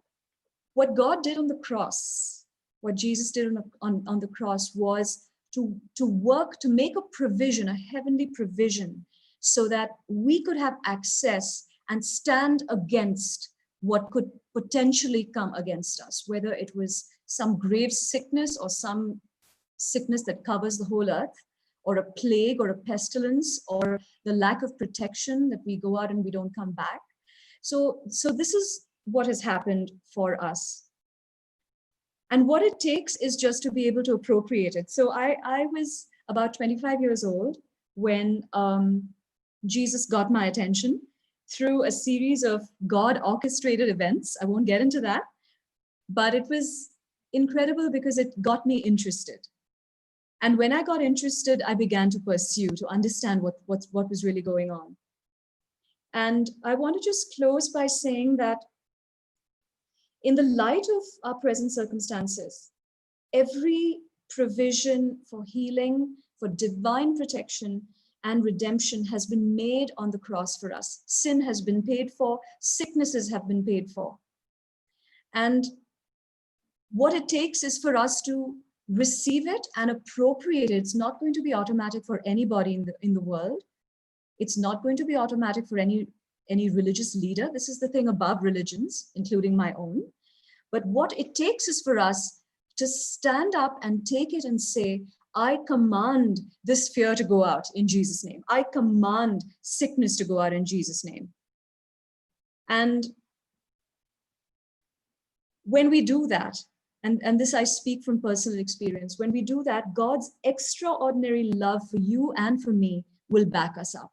what God did on the cross, what Jesus did on the cross was to work, to make a provision, a heavenly provision, so that we could have access and stand against what could potentially come against us, whether it was some grave sickness or some sickness that covers the whole earth, or a plague or a pestilence, or the lack of protection that we go out and we don't come back. So this is what has happened for us. And what it takes is just to be able to appropriate it. So I was about 25 years old when Jesus got my attention through a series of God orchestrated events. I won't get into that, but it was incredible because it got me interested. And when I got interested, I began to pursue, to understand what was really going on. And I want to just close by saying that in the light of our present circumstances, every provision for healing, for divine protection and redemption has been made on the cross for us. Sin has been paid for, sicknesses have been paid for. And what it takes is for us to receive it and appropriate it. It's not going to be automatic for anybody in the world. It's not going to be automatic for any religious leader. This is the thing above religions, including my own. But what it takes is for us to stand up and take it and say, I command this fear to go out in Jesus' name. I command sickness to go out in Jesus' name. And when we do that, and this I speak from personal experience, when we do that, God's extraordinary love for you and for me will back us up.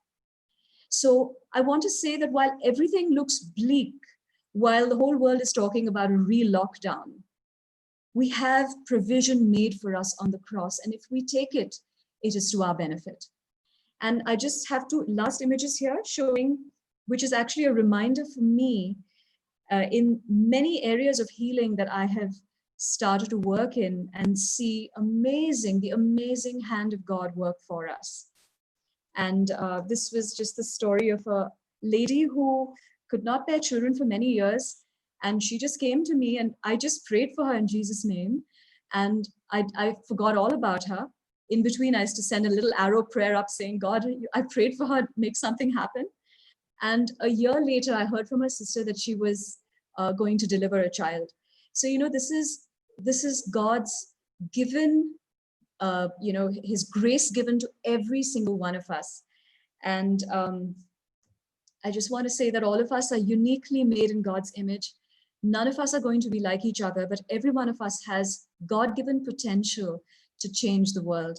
So I want to say that while everything looks bleak, while the whole world is talking about a re-lockdown, we have provision made for us on the cross. And if we take it, it is to our benefit. And I just have two last images here showing, which is actually a reminder for me in many areas of healing that I have started to work in and see the amazing hand of God work for us. And this was just the story of a lady who could not bear children for many years. And she just came to me and I just prayed for her in Jesus' name. And I forgot all about her. in between, I used to send a little arrow prayer up saying, God, I prayed for her, make something happen. And a year later, I heard from her sister that she was going to deliver a child. So, this is God's given, his grace given to every single one of us. And I just want to say that all of us are uniquely made in God's image. None of us are going to be like each other, but every one of us has God-given potential to change the world.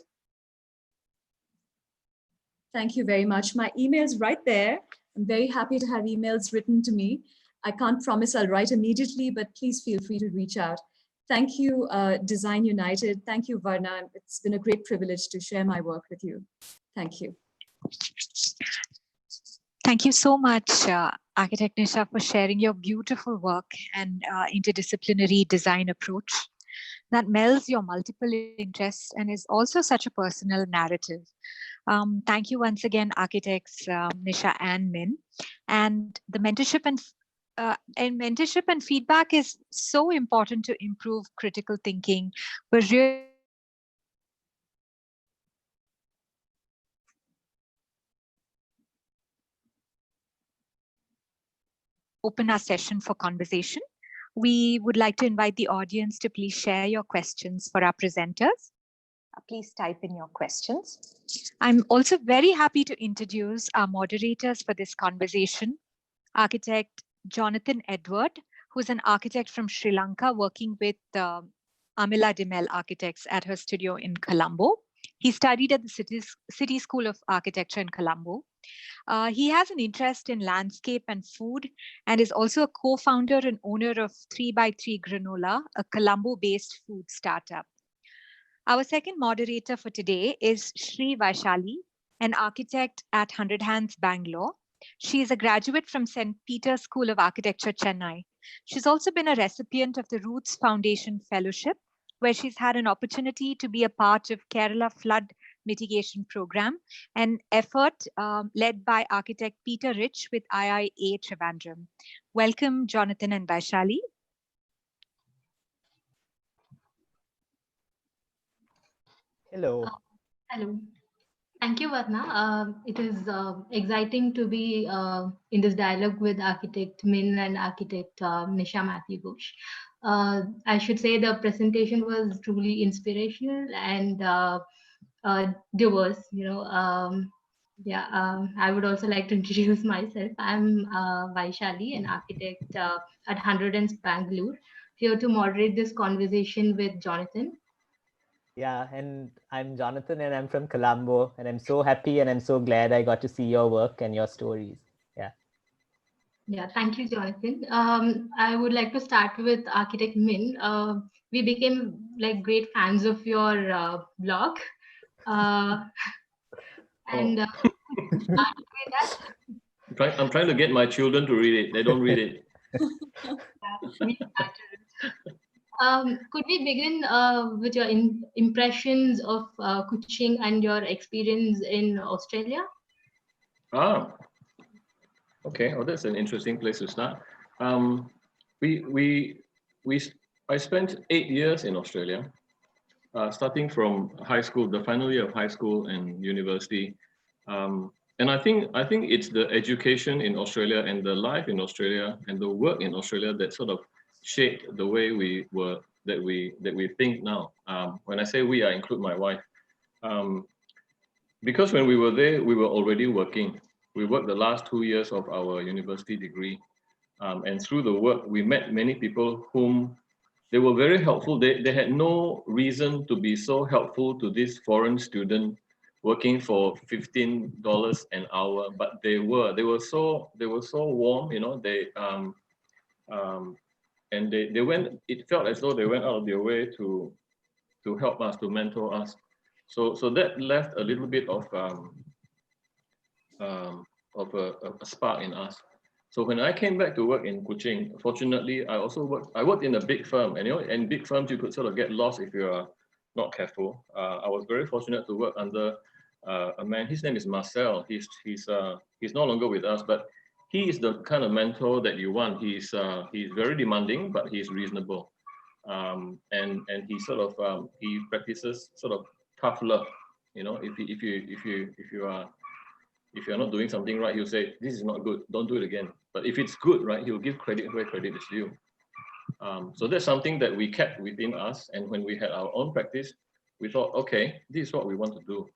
Thank you very much. My email's right there. I'm very happy to have emails written to me. I can't promise I'll write immediately, but please feel free to reach out. Thank you, Design United. Thank you, Varna. It's been a great privilege to share my work with you. Thank you. Thank you so much, Architect Nisha, for sharing your beautiful work and interdisciplinary design approach that melds your multiple interests and is also such a personal narrative. Thank you once again, architects Nisha and Min. And the mentorship and feedback is so important to improve critical thinking. We're really open our session for conversation. We would like to invite the audience to please share your questions for our presenters. Please type in your questions. I'm also very happy to introduce our moderators for this conversation, architect Jonathan Edward, who's an architect from Sri Lanka working with Amila Dimel Architects at her studio in Colombo. He studied at the City School of Architecture in Colombo. He has an interest in landscape and food and is also a co-founder and owner of 3x3 Granola, a Colombo-based food startup. Our second moderator for today is Shri Vaishali, an architect at 100 Hands, Bangalore. She is a graduate from St. Peter's School of Architecture, Chennai. She's also been a recipient of the Roots Foundation Fellowship, where she's had an opportunity to be a part of Kerala Flood Mitigation Program, an effort led by architect Peter Rich with IIA Trivandrum. Welcome, Jonathan and Vaishali. Hello. Hello. Thank you, Varna. It is exciting to be in this dialogue with architect Min and architect Nisha Mathew Ghosh. I should say the presentation was truly inspirational and diverse. I would also like to introduce myself. I'm Vaishali, an architect at 100 Hands, Bangalore, here to moderate this conversation with Jonathan. Yeah, and I'm Jonathan and I'm from Colombo, and I'm so happy and I'm so glad I got to see your work and your stories. Yeah, thank you, Jonathan. I would like to start with architect Min. We became like great fans of your blog. And I'm trying to get my children to read it. They don't read it. Could we begin with your impressions of Kuching and your experience in Australia? Okay. Well, that's an interesting place to start. I spent 8 years in Australia, starting from high school, the final year of high school and university. And I think it's the education in Australia and the life in Australia and the work in Australia that sort of shaped the way that we think now. When I say we, I include my wife. Because when we were there, we were already working. We worked the last 2 years of our university degree. And through the work, we met many people whom they were very helpful. They had no reason to be so helpful to this foreign student working for $15 an hour, but they were so warm, you know. They went. It felt as though they went out of their way to help us, to mentor us. So that left a little bit of a spark in us. So when I came back to work in Kuching, fortunately, I worked in a big firm, and you know, in big firms you could sort of get lost if you are not careful. I was very fortunate to work under a man. His name is Marcel. He's no longer with us, but he is the kind of mentor that you want. He's very demanding, but he's reasonable, and he sort of he practices sort of tough love. You know, if you're not doing something right, he'll say, this is not good, don't do it again. But if it's good, right, he'll give credit where credit is due. So that's something that we kept within us. And when we had our own practice, we thought, okay, this is what we want to do.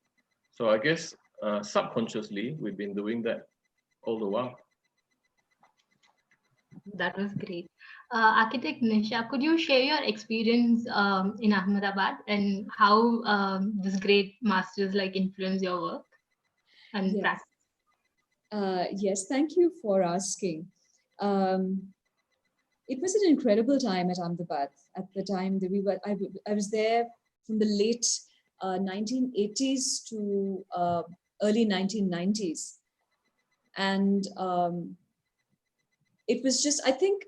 So I guess subconsciously, we've been doing that all the while. That was great. Architect Nisha, could you share your experience in Ahmedabad and how this great masters like influence your work and practice? Yes, thank you for asking. It was an incredible time at Ahmedabad. At the time that I was there from the late 1980s to early 1990s. And it was just, I think,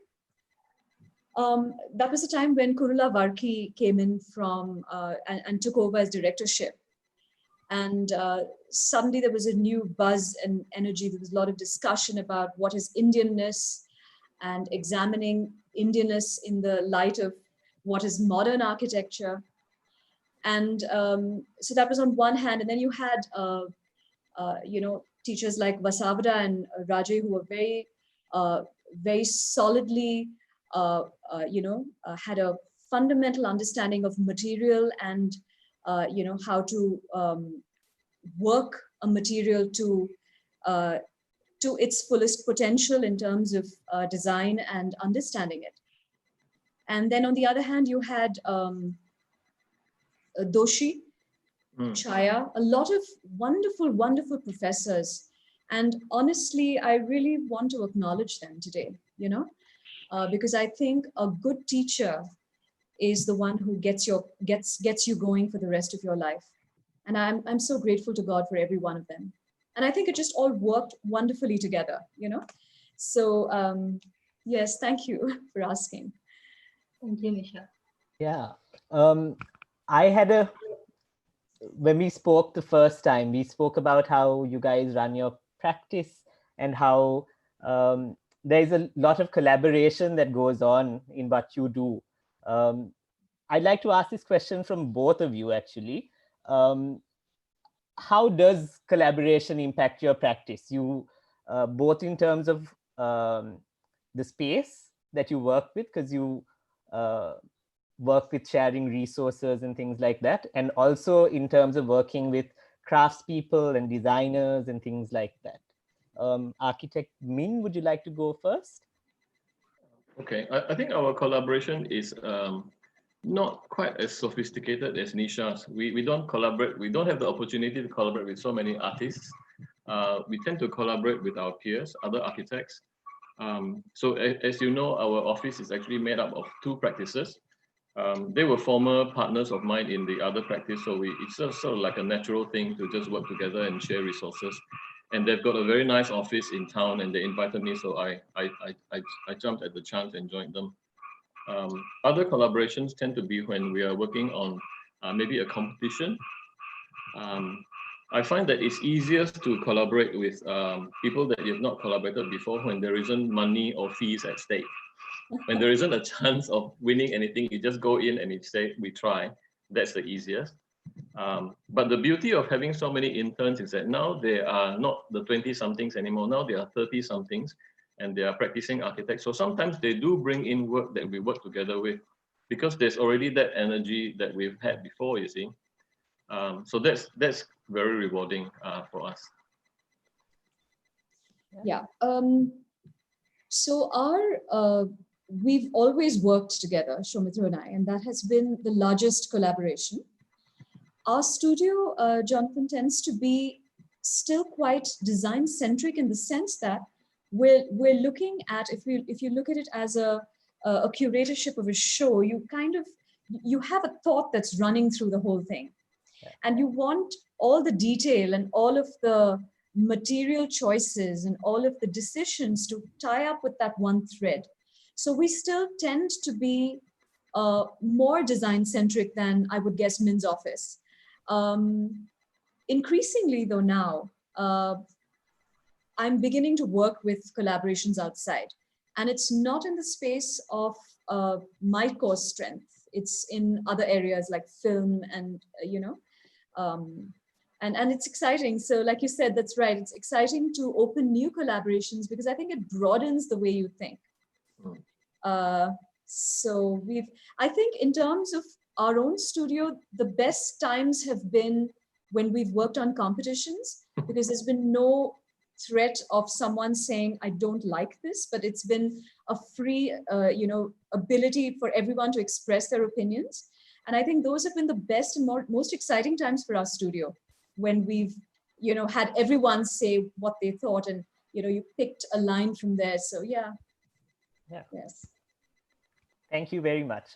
that was the time when Kurula Varki came in from and took over as directorship. And suddenly there was a new buzz and energy. There was a lot of discussion about what is Indianness and examining Indianness in the light of what is modern architecture. And so that was on one hand. And then you had, teachers like Vasavada and Rajay, who were very solidly, had a fundamental understanding of material and, how to work a material to its fullest potential in terms of design and understanding it. And then on the other hand, you had Doshi, Chaya, a lot of wonderful, wonderful professors. And honestly, I really want to acknowledge them today, because I think a good teacher is the one who gets you going for the rest of your life. And I'm so grateful to God for every one of them. And I think it just all worked wonderfully together, So yes, thank you for asking. Thank you, Nisha. Yeah, when we spoke the first time, we spoke about how you guys run your practice and how there's a lot of collaboration that goes on in what you do. I'd like to ask this question from both of you, actually. How does collaboration impact your practice? You both in terms of the space that you work with, because you work with sharing resources and things like that, and also in terms of working with craftspeople and designers and things like that. Architect Min, would you like to go first? Okay, I think our collaboration is not quite as sophisticated as Nisha's. We don't collaborate, we don't have the opportunity to collaborate with so many artists. We tend to collaborate with our peers, other architects. So as you know, our office is actually made up of 2 practices. They were former partners of mine in the other practice, so it's sort of like a natural thing to just work together and share resources. And they've got a very nice office in town, and they invited me, so I jumped at the chance and joined them. Other collaborations tend to be when we are working on maybe a competition. I find that it's easiest to collaborate with people that you've not collaborated before when there isn't money or fees at stake. When there isn't a chance of winning anything, you just go in and you say, we try. That's the easiest. But the beauty of having so many interns is that now they are not the 20-somethings anymore. Now they are 30-somethings and they are practicing architects. So sometimes they do bring in work that we work together with because there's already that energy that we've had before, you see. So that's very rewarding for us. Yeah. So we've always worked together, Soumitro and I, and that has been the largest collaboration. Our studio, Jonathan, tends to be still quite design-centric in the sense that we're looking at, if you look at it as a curatorship of a show, you have a thought that's running through the whole thing. Yeah. And you want all the detail and all of the material choices and all of the decisions to tie up with that one thread. So we still tend to be more design-centric than I would guess Min's office. Increasingly though now, I'm beginning to work with collaborations outside, and it's not in the space of my core strength. It's in other areas like film and, And it's exciting. So like you said, that's right. It's exciting to open new collaborations because I think it broadens the way you think. So I think in terms of our own studio, the best times have been when we've worked on competitions, because there's been no threat of someone saying, I don't like this, but it's been a free, ability for everyone to express their opinions. And I think those have been the best and most exciting times for our studio, when we've, had everyone say what they thought, and, you picked a line from there. So yeah. Yes. Thank you very much.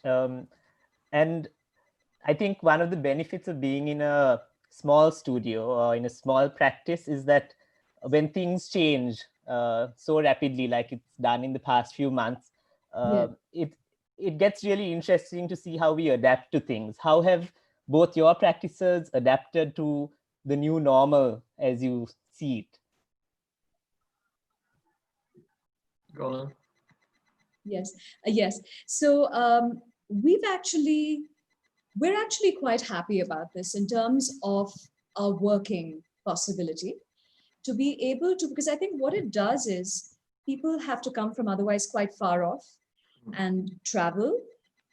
And I think one of the benefits of being in a small studio or in a small practice is that when things change so rapidly, like it's done in the past few months, it gets really interesting to see how we adapt to things. How have both your practices adapted to the new normal as you see it? Go on. Yes. So we're actually quite happy about this in terms of our working possibility, to be able to, because I think what it does is people have to come from otherwise quite far off and travel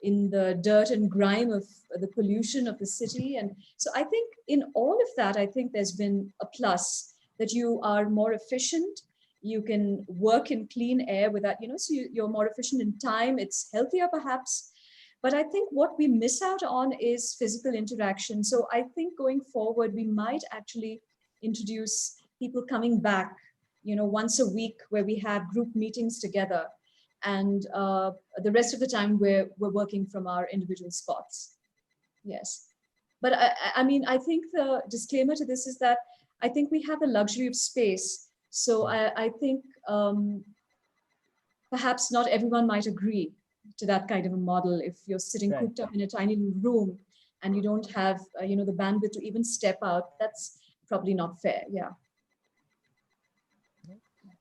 in the dirt and grime of the pollution of the city. And so I think in all of that, I think there's been a plus, that you are more efficient. You can work in clean air without, so you're more efficient in time. It's healthier perhaps. But I think what we miss out on is physical interaction. So I think going forward, we might actually introduce people coming back, once a week, where we have group meetings together. And the rest of the time we're working from our individual spots. Yes. But I think the disclaimer to this is that I think we have the luxury of space. So I think perhaps not everyone might agree to that kind of a model. If you're sitting cooped up in a tiny little room and you don't have, the bandwidth to even step out, that's probably not fair. Yeah.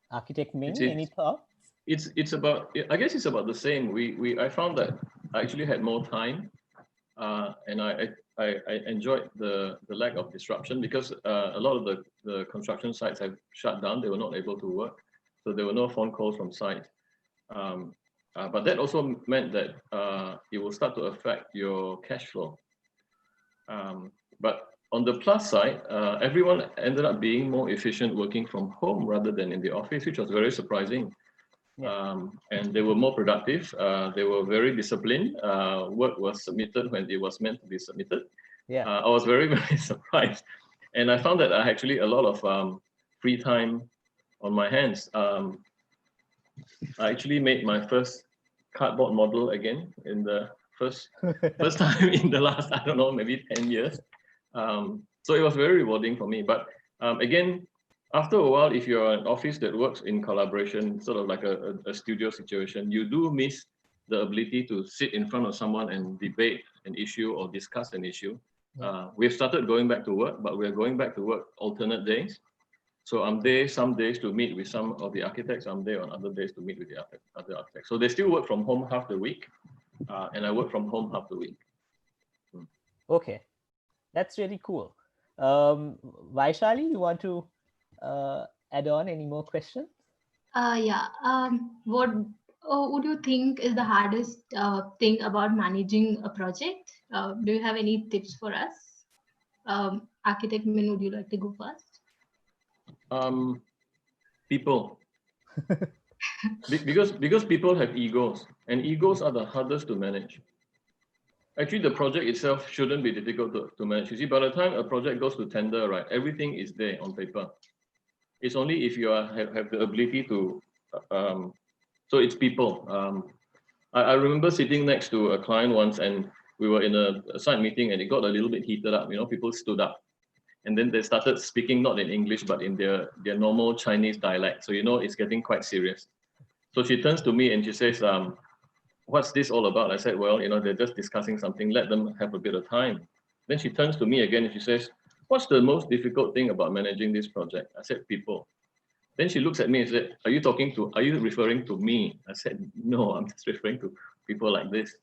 Architect Ming, any thoughts? It's about, I guess it's about the same. I found that I actually had more time, and I enjoyed the lack of disruption, because a lot of the construction sites have shut down. They were not able to work, so there were no phone calls from site. But that also meant that it will start to affect your cash flow. But on the plus side, everyone ended up being more efficient working from home rather than in the office, which was very surprising. And they were more productive. They were very disciplined. Work was submitted when it was meant to be submitted. I was very, very surprised. And I found that I actually a lot of free time on my hands. I actually made my first cardboard model again in the first time in the last, I don't know, maybe 10 years. So it was very rewarding for me. But again, after a while, if you're an office that works in collaboration, sort of like a studio situation, you do miss the ability to sit in front of someone and debate an issue or discuss an issue. We've started going back to work, but we're going back to work alternate days. So I'm there some days to meet with some of the architects. I'm there on other days to meet with the other architects. So they still work from home half the week, and I work from home half the week. Okay, that's really cool. Vaishali, you want to add on any more questions? What would you think is the hardest thing about managing a project? Do you have any tips for us? Architect Min, would you like to go first? People. because people have egos, and egos are the hardest to manage. Actually, the project itself shouldn't be difficult to manage. You see, by the time a project goes to tender, right, everything is there on paper. It's only if you have the ability to, so it's people. I remember sitting next to a client once, and we were in a site meeting, and it got a little bit heated up. People stood up, and then they started speaking not in English, but in their normal Chinese dialect. So it's getting quite serious. So she turns to me and she says, what's this all about? I said, well, they're just discussing something. Let them have a bit of time. Then she turns to me again and she says, what's the most difficult thing about managing this project? I said, people. Then she looks at me and said, are you referring to me? I said, no, I'm just referring to people like this.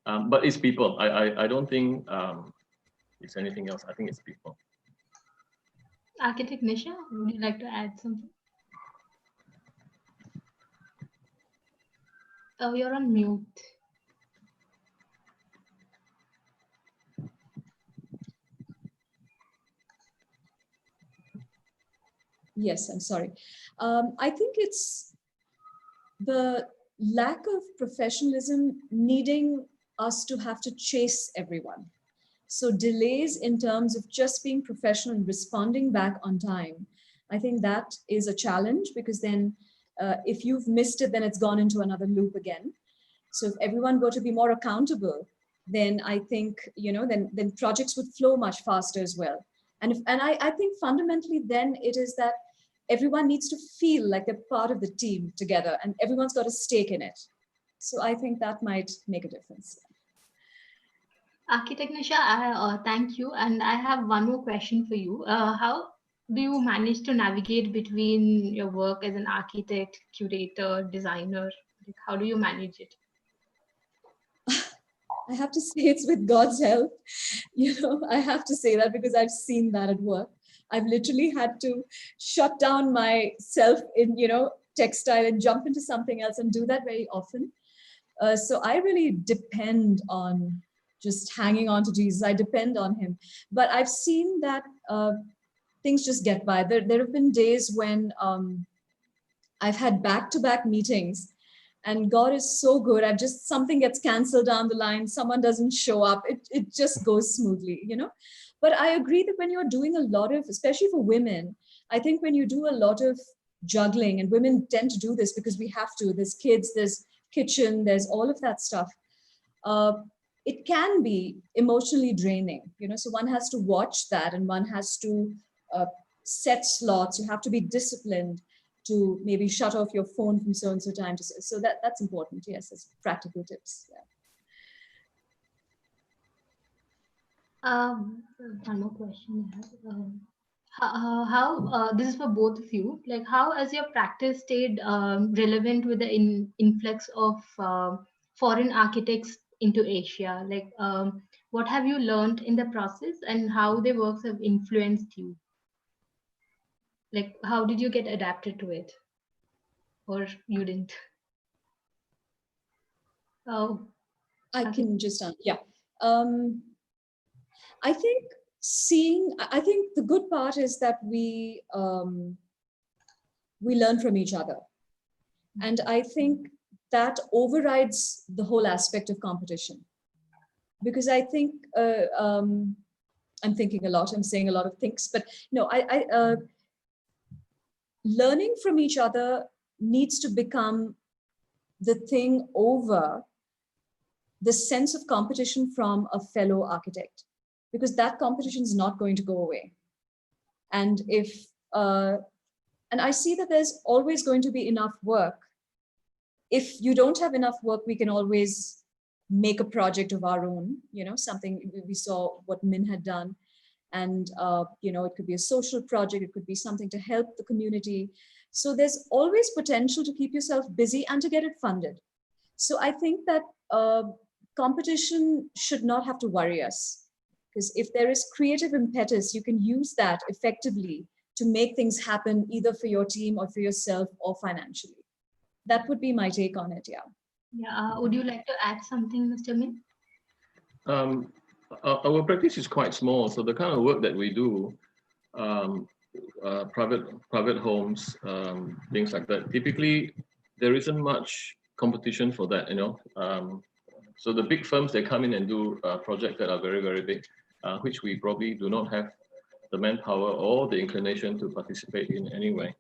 But it's people. I don't think it's anything else. I think it's people. Architect Nisha, would you like to add something? Oh, you're on mute. Yes, I'm sorry. I think it's the lack of professionalism needing us to have to chase everyone. So delays in terms of just being professional and responding back on time, I think that is a challenge, because then if you've missed it, then it's gone into another loop again. So if everyone were to be more accountable, then I think, then projects would flow much faster as well. And I think fundamentally then it is that everyone needs to feel like they're part of the team together and everyone's got a stake in it. So I think that might make a difference. Architect Nisha, I thank you. And I have one more question for you. How do you manage to navigate between your work as an architect, curator, designer? Like, how do you manage it? I have to say it's with God's help. I have to say that because I've seen that at work. I've literally had to shut down myself in, textile and jump into something else and do that very often. So I really depend on just hanging on to Jesus. I depend on him. But I've seen that things just get by. There have been days when I've had back-to-back meetings and God is so good. Something gets canceled down the line. Someone doesn't show up. It just goes smoothly, But I agree that when you're doing a lot of, especially for women, I think when you do a lot of juggling, and women tend to do this because we have to, there's kids, there's kitchen, there's all of that stuff. It can be emotionally draining, so one has to watch that and one has to set slots. You have to be disciplined to maybe shut off your phone from so and so time. So that's important, yes, as practical tips. Yeah. One more question. How this is for both of you, like how has your practice stayed relevant with the influx of foreign architects into Asia? Like what have you learned in the process and how their works have influenced you? Like how did you get adapted to it, or you didn't? Oh, I can just, yeah. I think the good part is that we learn from each other. And I think that overrides the whole aspect of competition. Because I think, I'm thinking a lot, I'm saying a lot of things, but no, learning from each other needs to become the thing over the sense of competition from a fellow architect, because that competition is not going to go away. And and I see that there's always going to be enough work. If you don't have enough work, we can always make a project of our own, something we saw what Min had done. And, it could be a social project, it could be something to help the community. So there's always potential to keep yourself busy and to get it funded. So I think that competition should not have to worry us, because if there is creative impetus, you can use that effectively to make things happen either for your team or for yourself or financially. That would be my take on it, yeah. Yeah, would you like to add something, Mr. Min? Our practice is quite small, so the kind of work that we do, private homes, things like that, typically there isn't much competition for that, so the big firms, they come in and do projects that are very, very big, which we probably do not have the manpower or the inclination to participate in anyway.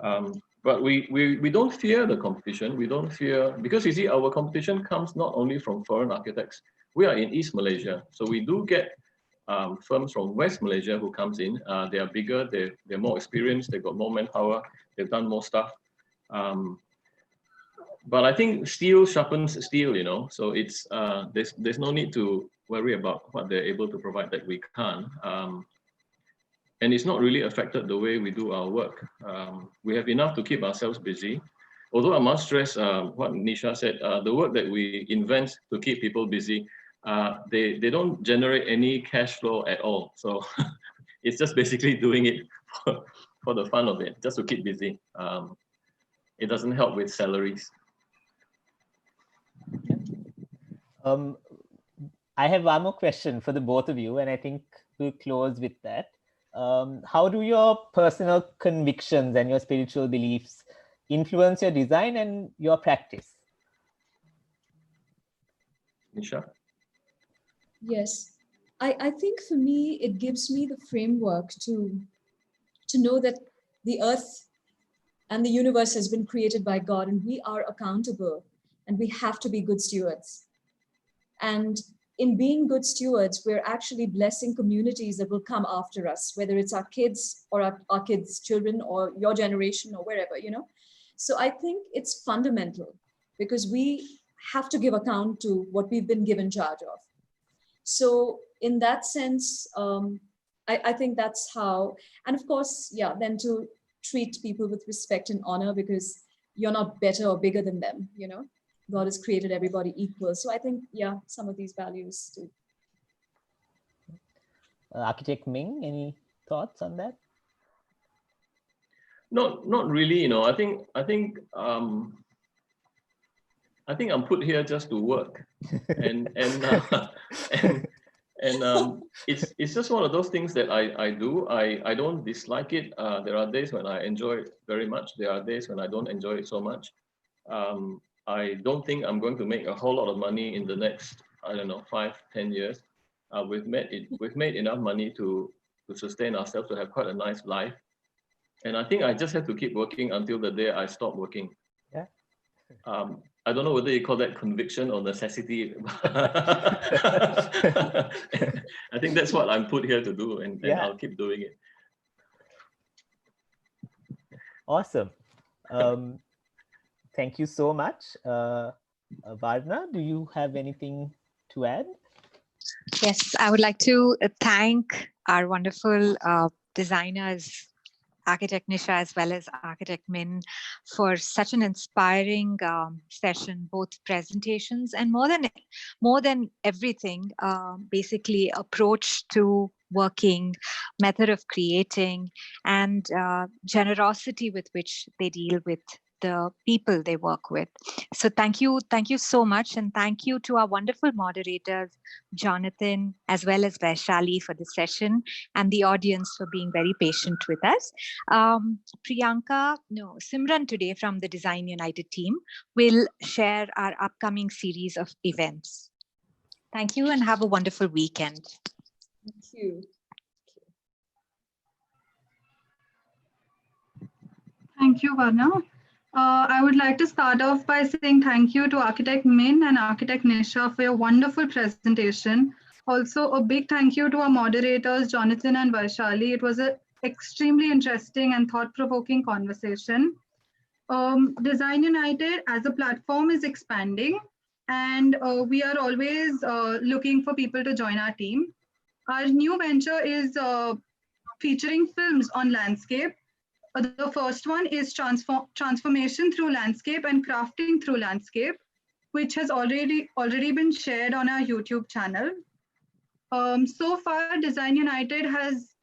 But we don't fear the competition. We don't fear, because you see, our competition comes not only from foreign architects. We are in East Malaysia, so we do get firms from West Malaysia who comes in. They are bigger, they're more experienced, they've got more manpower, they've done more stuff. But I think steel sharpens steel, so it's there's no need to worry about what they're able to provide that we can't. And it's not really affected the way we do our work. We have enough to keep ourselves busy. Although I must stress what Nisha said, the work that we invent to keep people busy, they don't generate any cash flow at all. So it's just basically doing it for the fun of it, just to keep busy. It doesn't help with salaries. I have one more question for the both of you, and I think we'll close with that. How do your personal convictions and your spiritual beliefs influence your design and your practice? Nisha? Yes, I think for me, it gives me the framework to know that the earth and the universe has been created by God, and we are accountable, and we have to be good stewards. And in being good stewards, we're actually blessing communities that will come after us, whether it's our kids or our kids' children or your generation or wherever, you know. So I think it's fundamental because we have to give account to what we've been given charge of. So in that sense, I think that's how, and of course, yeah, then to treat people with respect and honor, because you're not better or bigger than them, you know. God has created everybody equal. So I think, yeah, some of these values too. Architect Ming, any thoughts on that? No, not really. You know, I think I'm put here just to work, and it's just one of those things that I do. I don't dislike it. There are days when I enjoy it very much. There are days when I don't enjoy it so much. I don't think I'm going to make a whole lot of money in the next, I don't know, 5-10 years. We've made enough money to sustain ourselves, to have quite a nice life. And I think I just have to keep working until the day I stop working. Yeah. I don't know whether you call that conviction or necessity. I think that's what I'm put here to do, and I'll keep doing it. Awesome. Thank you so much. Varna, do you have anything to add? Yes, I would like to thank our wonderful designers, Architect Nisha as well as Architect Min, for such an inspiring session, both presentations and more than everything, basically approach to working, method of creating, and generosity with which they deal with the people they work with. So thank you so much, and thank you to our wonderful moderators, Jonathan as well as Vaishali, for the session, and the audience for being very patient with us. Simran today from the Design United team will share our upcoming series of events. Thank you and have a wonderful weekend. Thank you. Thank you, Varna. I would like to start off by saying thank you to Architect Min and Architect Nisha for your wonderful presentation. Also, a big thank you to our moderators, Jonathan and Vaishali. It was an extremely interesting and thought-provoking conversation. Design United as a platform is expanding, and we are always looking for people to join our team. Our new venture is featuring films on landscape. The first one is transformation through landscape and crafting through landscape, which has already been shared on our YouTube channel. So far, Design United has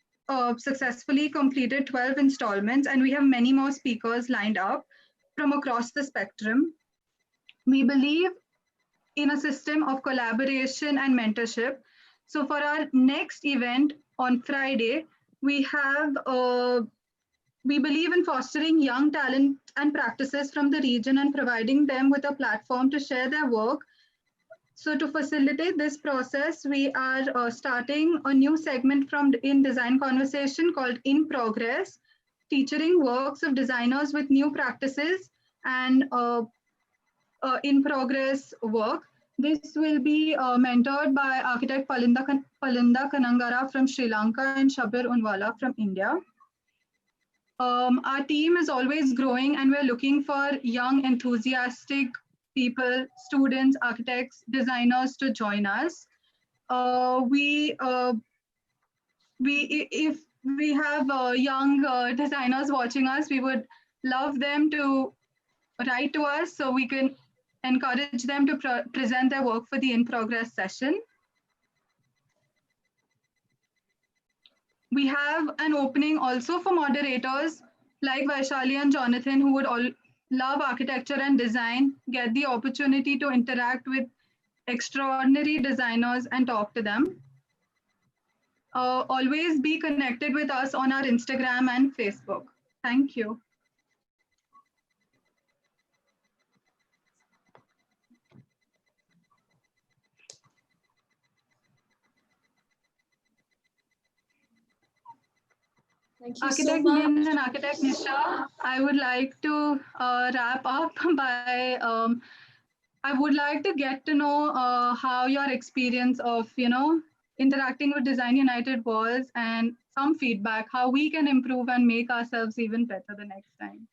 successfully completed 12 installments, and we have many more speakers lined up from across the spectrum. We believe in a system of collaboration and mentorship. So for our next event on Friday, we believe in fostering young talent and practices from the region and providing them with a platform to share their work. So to facilitate this process, we are starting a new segment in Design Conversation called In Progress, featuring works of designers with new practices and in progress work. This will be mentored by architect Palinda Kanangara from Sri Lanka and Shabir Unwala from India. Our team is always growing, and we're looking for young, enthusiastic people, students, architects, designers to join us. If we have young designers watching us, we would love them to write to us so we can encourage them to present their work for the in progress session. we have an opening also for moderators like Vaishali and Jonathan, who would all love architecture and design, get the opportunity to interact with extraordinary designers and talk to them. Always be connected with us on our Instagram and Facebook. Thank you. Thank you Architect so much. Min and Architect Nisha, I would like to wrap up by, I would like to get to know how your experience of, interacting with Design United was, and some feedback, how we can improve and make ourselves even better the next time.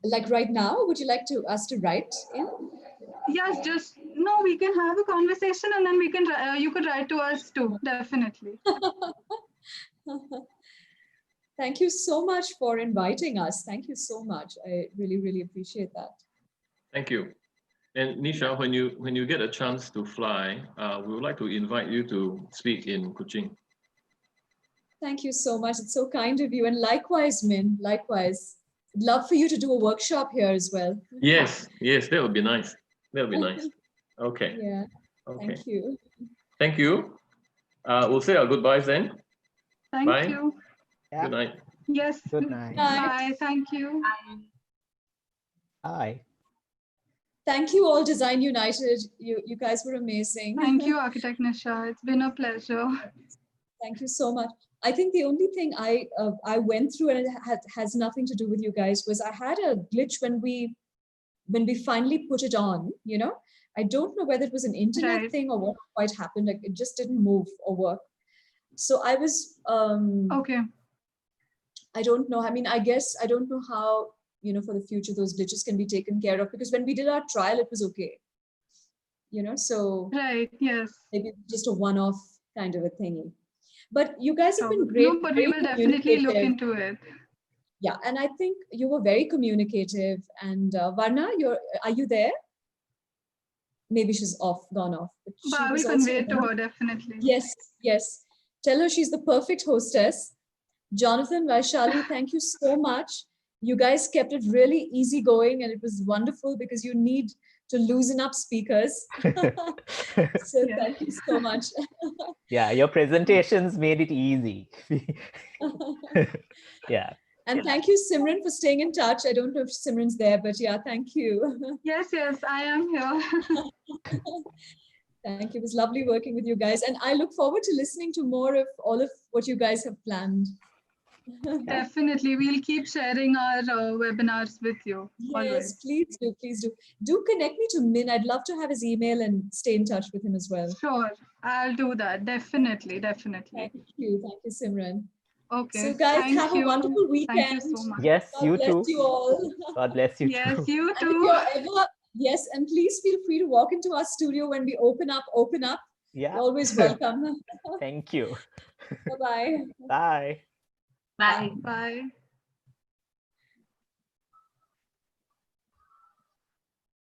Like right now, would you like us to write in? Yes, we can have a conversation, and then we can, you could write to us too, definitely. Thank you so much for inviting us. Thank you so much. I really, really appreciate that. Thank you. And Nisha, when you get a chance to fly, we would like to invite you to speak in Kuching. Thank you so much. It's so kind of you. And likewise, Min, likewise. I'd love for you to do a workshop here as well. Yes, that would be nice. That would be nice. Okay. Yeah. Okay. Thank you. Thank you. We'll say our goodbyes then. Thank you. Yeah. Good night. Yes. Good night. Bye. Thank you. Bye. Thank you all, Design United. You guys were amazing. Thank you, Architect Nisha. It's been a pleasure. Thank you so much. I think the only thing I went through, and it has nothing to do with you guys, was I had a glitch when we finally put it on, I don't know whether it was an internet thing or what quite happened. Like it just didn't move or work. So I was, okay. I don't know. I mean, I guess I don't know how, for the future, those glitches can be taken care of, because when we did our trial, it was okay. So right, yes. Maybe just a one-off kind of a thingy. But you guys have been great. No, but we will definitely look into it. Yeah, and I think you were very communicative. And Varna, are you there? Maybe she's gone off. But I will convey it to her, definitely. Yes. Tell her she's the perfect hostess. Jonathan, Vaishali, thank you so much. You guys kept it really easygoing, and it was wonderful because you need to loosen up speakers. So thank you so much. Yeah, your presentations made it easy. Yeah. And thank you, Simran, for staying in touch. I don't know if Simran's there, but yeah, thank you. Yes, I am here. Thank you. It was lovely working with you guys. And I look forward to listening to more of all of what you guys have planned. Definitely. We'll keep sharing our webinars with you. Yes, always. Please do. Please do. Do connect me to Min. I'd love to have his email and stay in touch with him as well. Sure. I'll do that. Definitely. Thank you. Thank you, Simran. Okay. So guys, have a wonderful weekend. Thank you so much. Yes, God you bless too. you all. God bless you too. Yes, you And if too. you're yes, and please feel free to walk into our studio when we open up. Yeah. You're always welcome. Thank you. Bye-bye. Bye. Bye. Bye.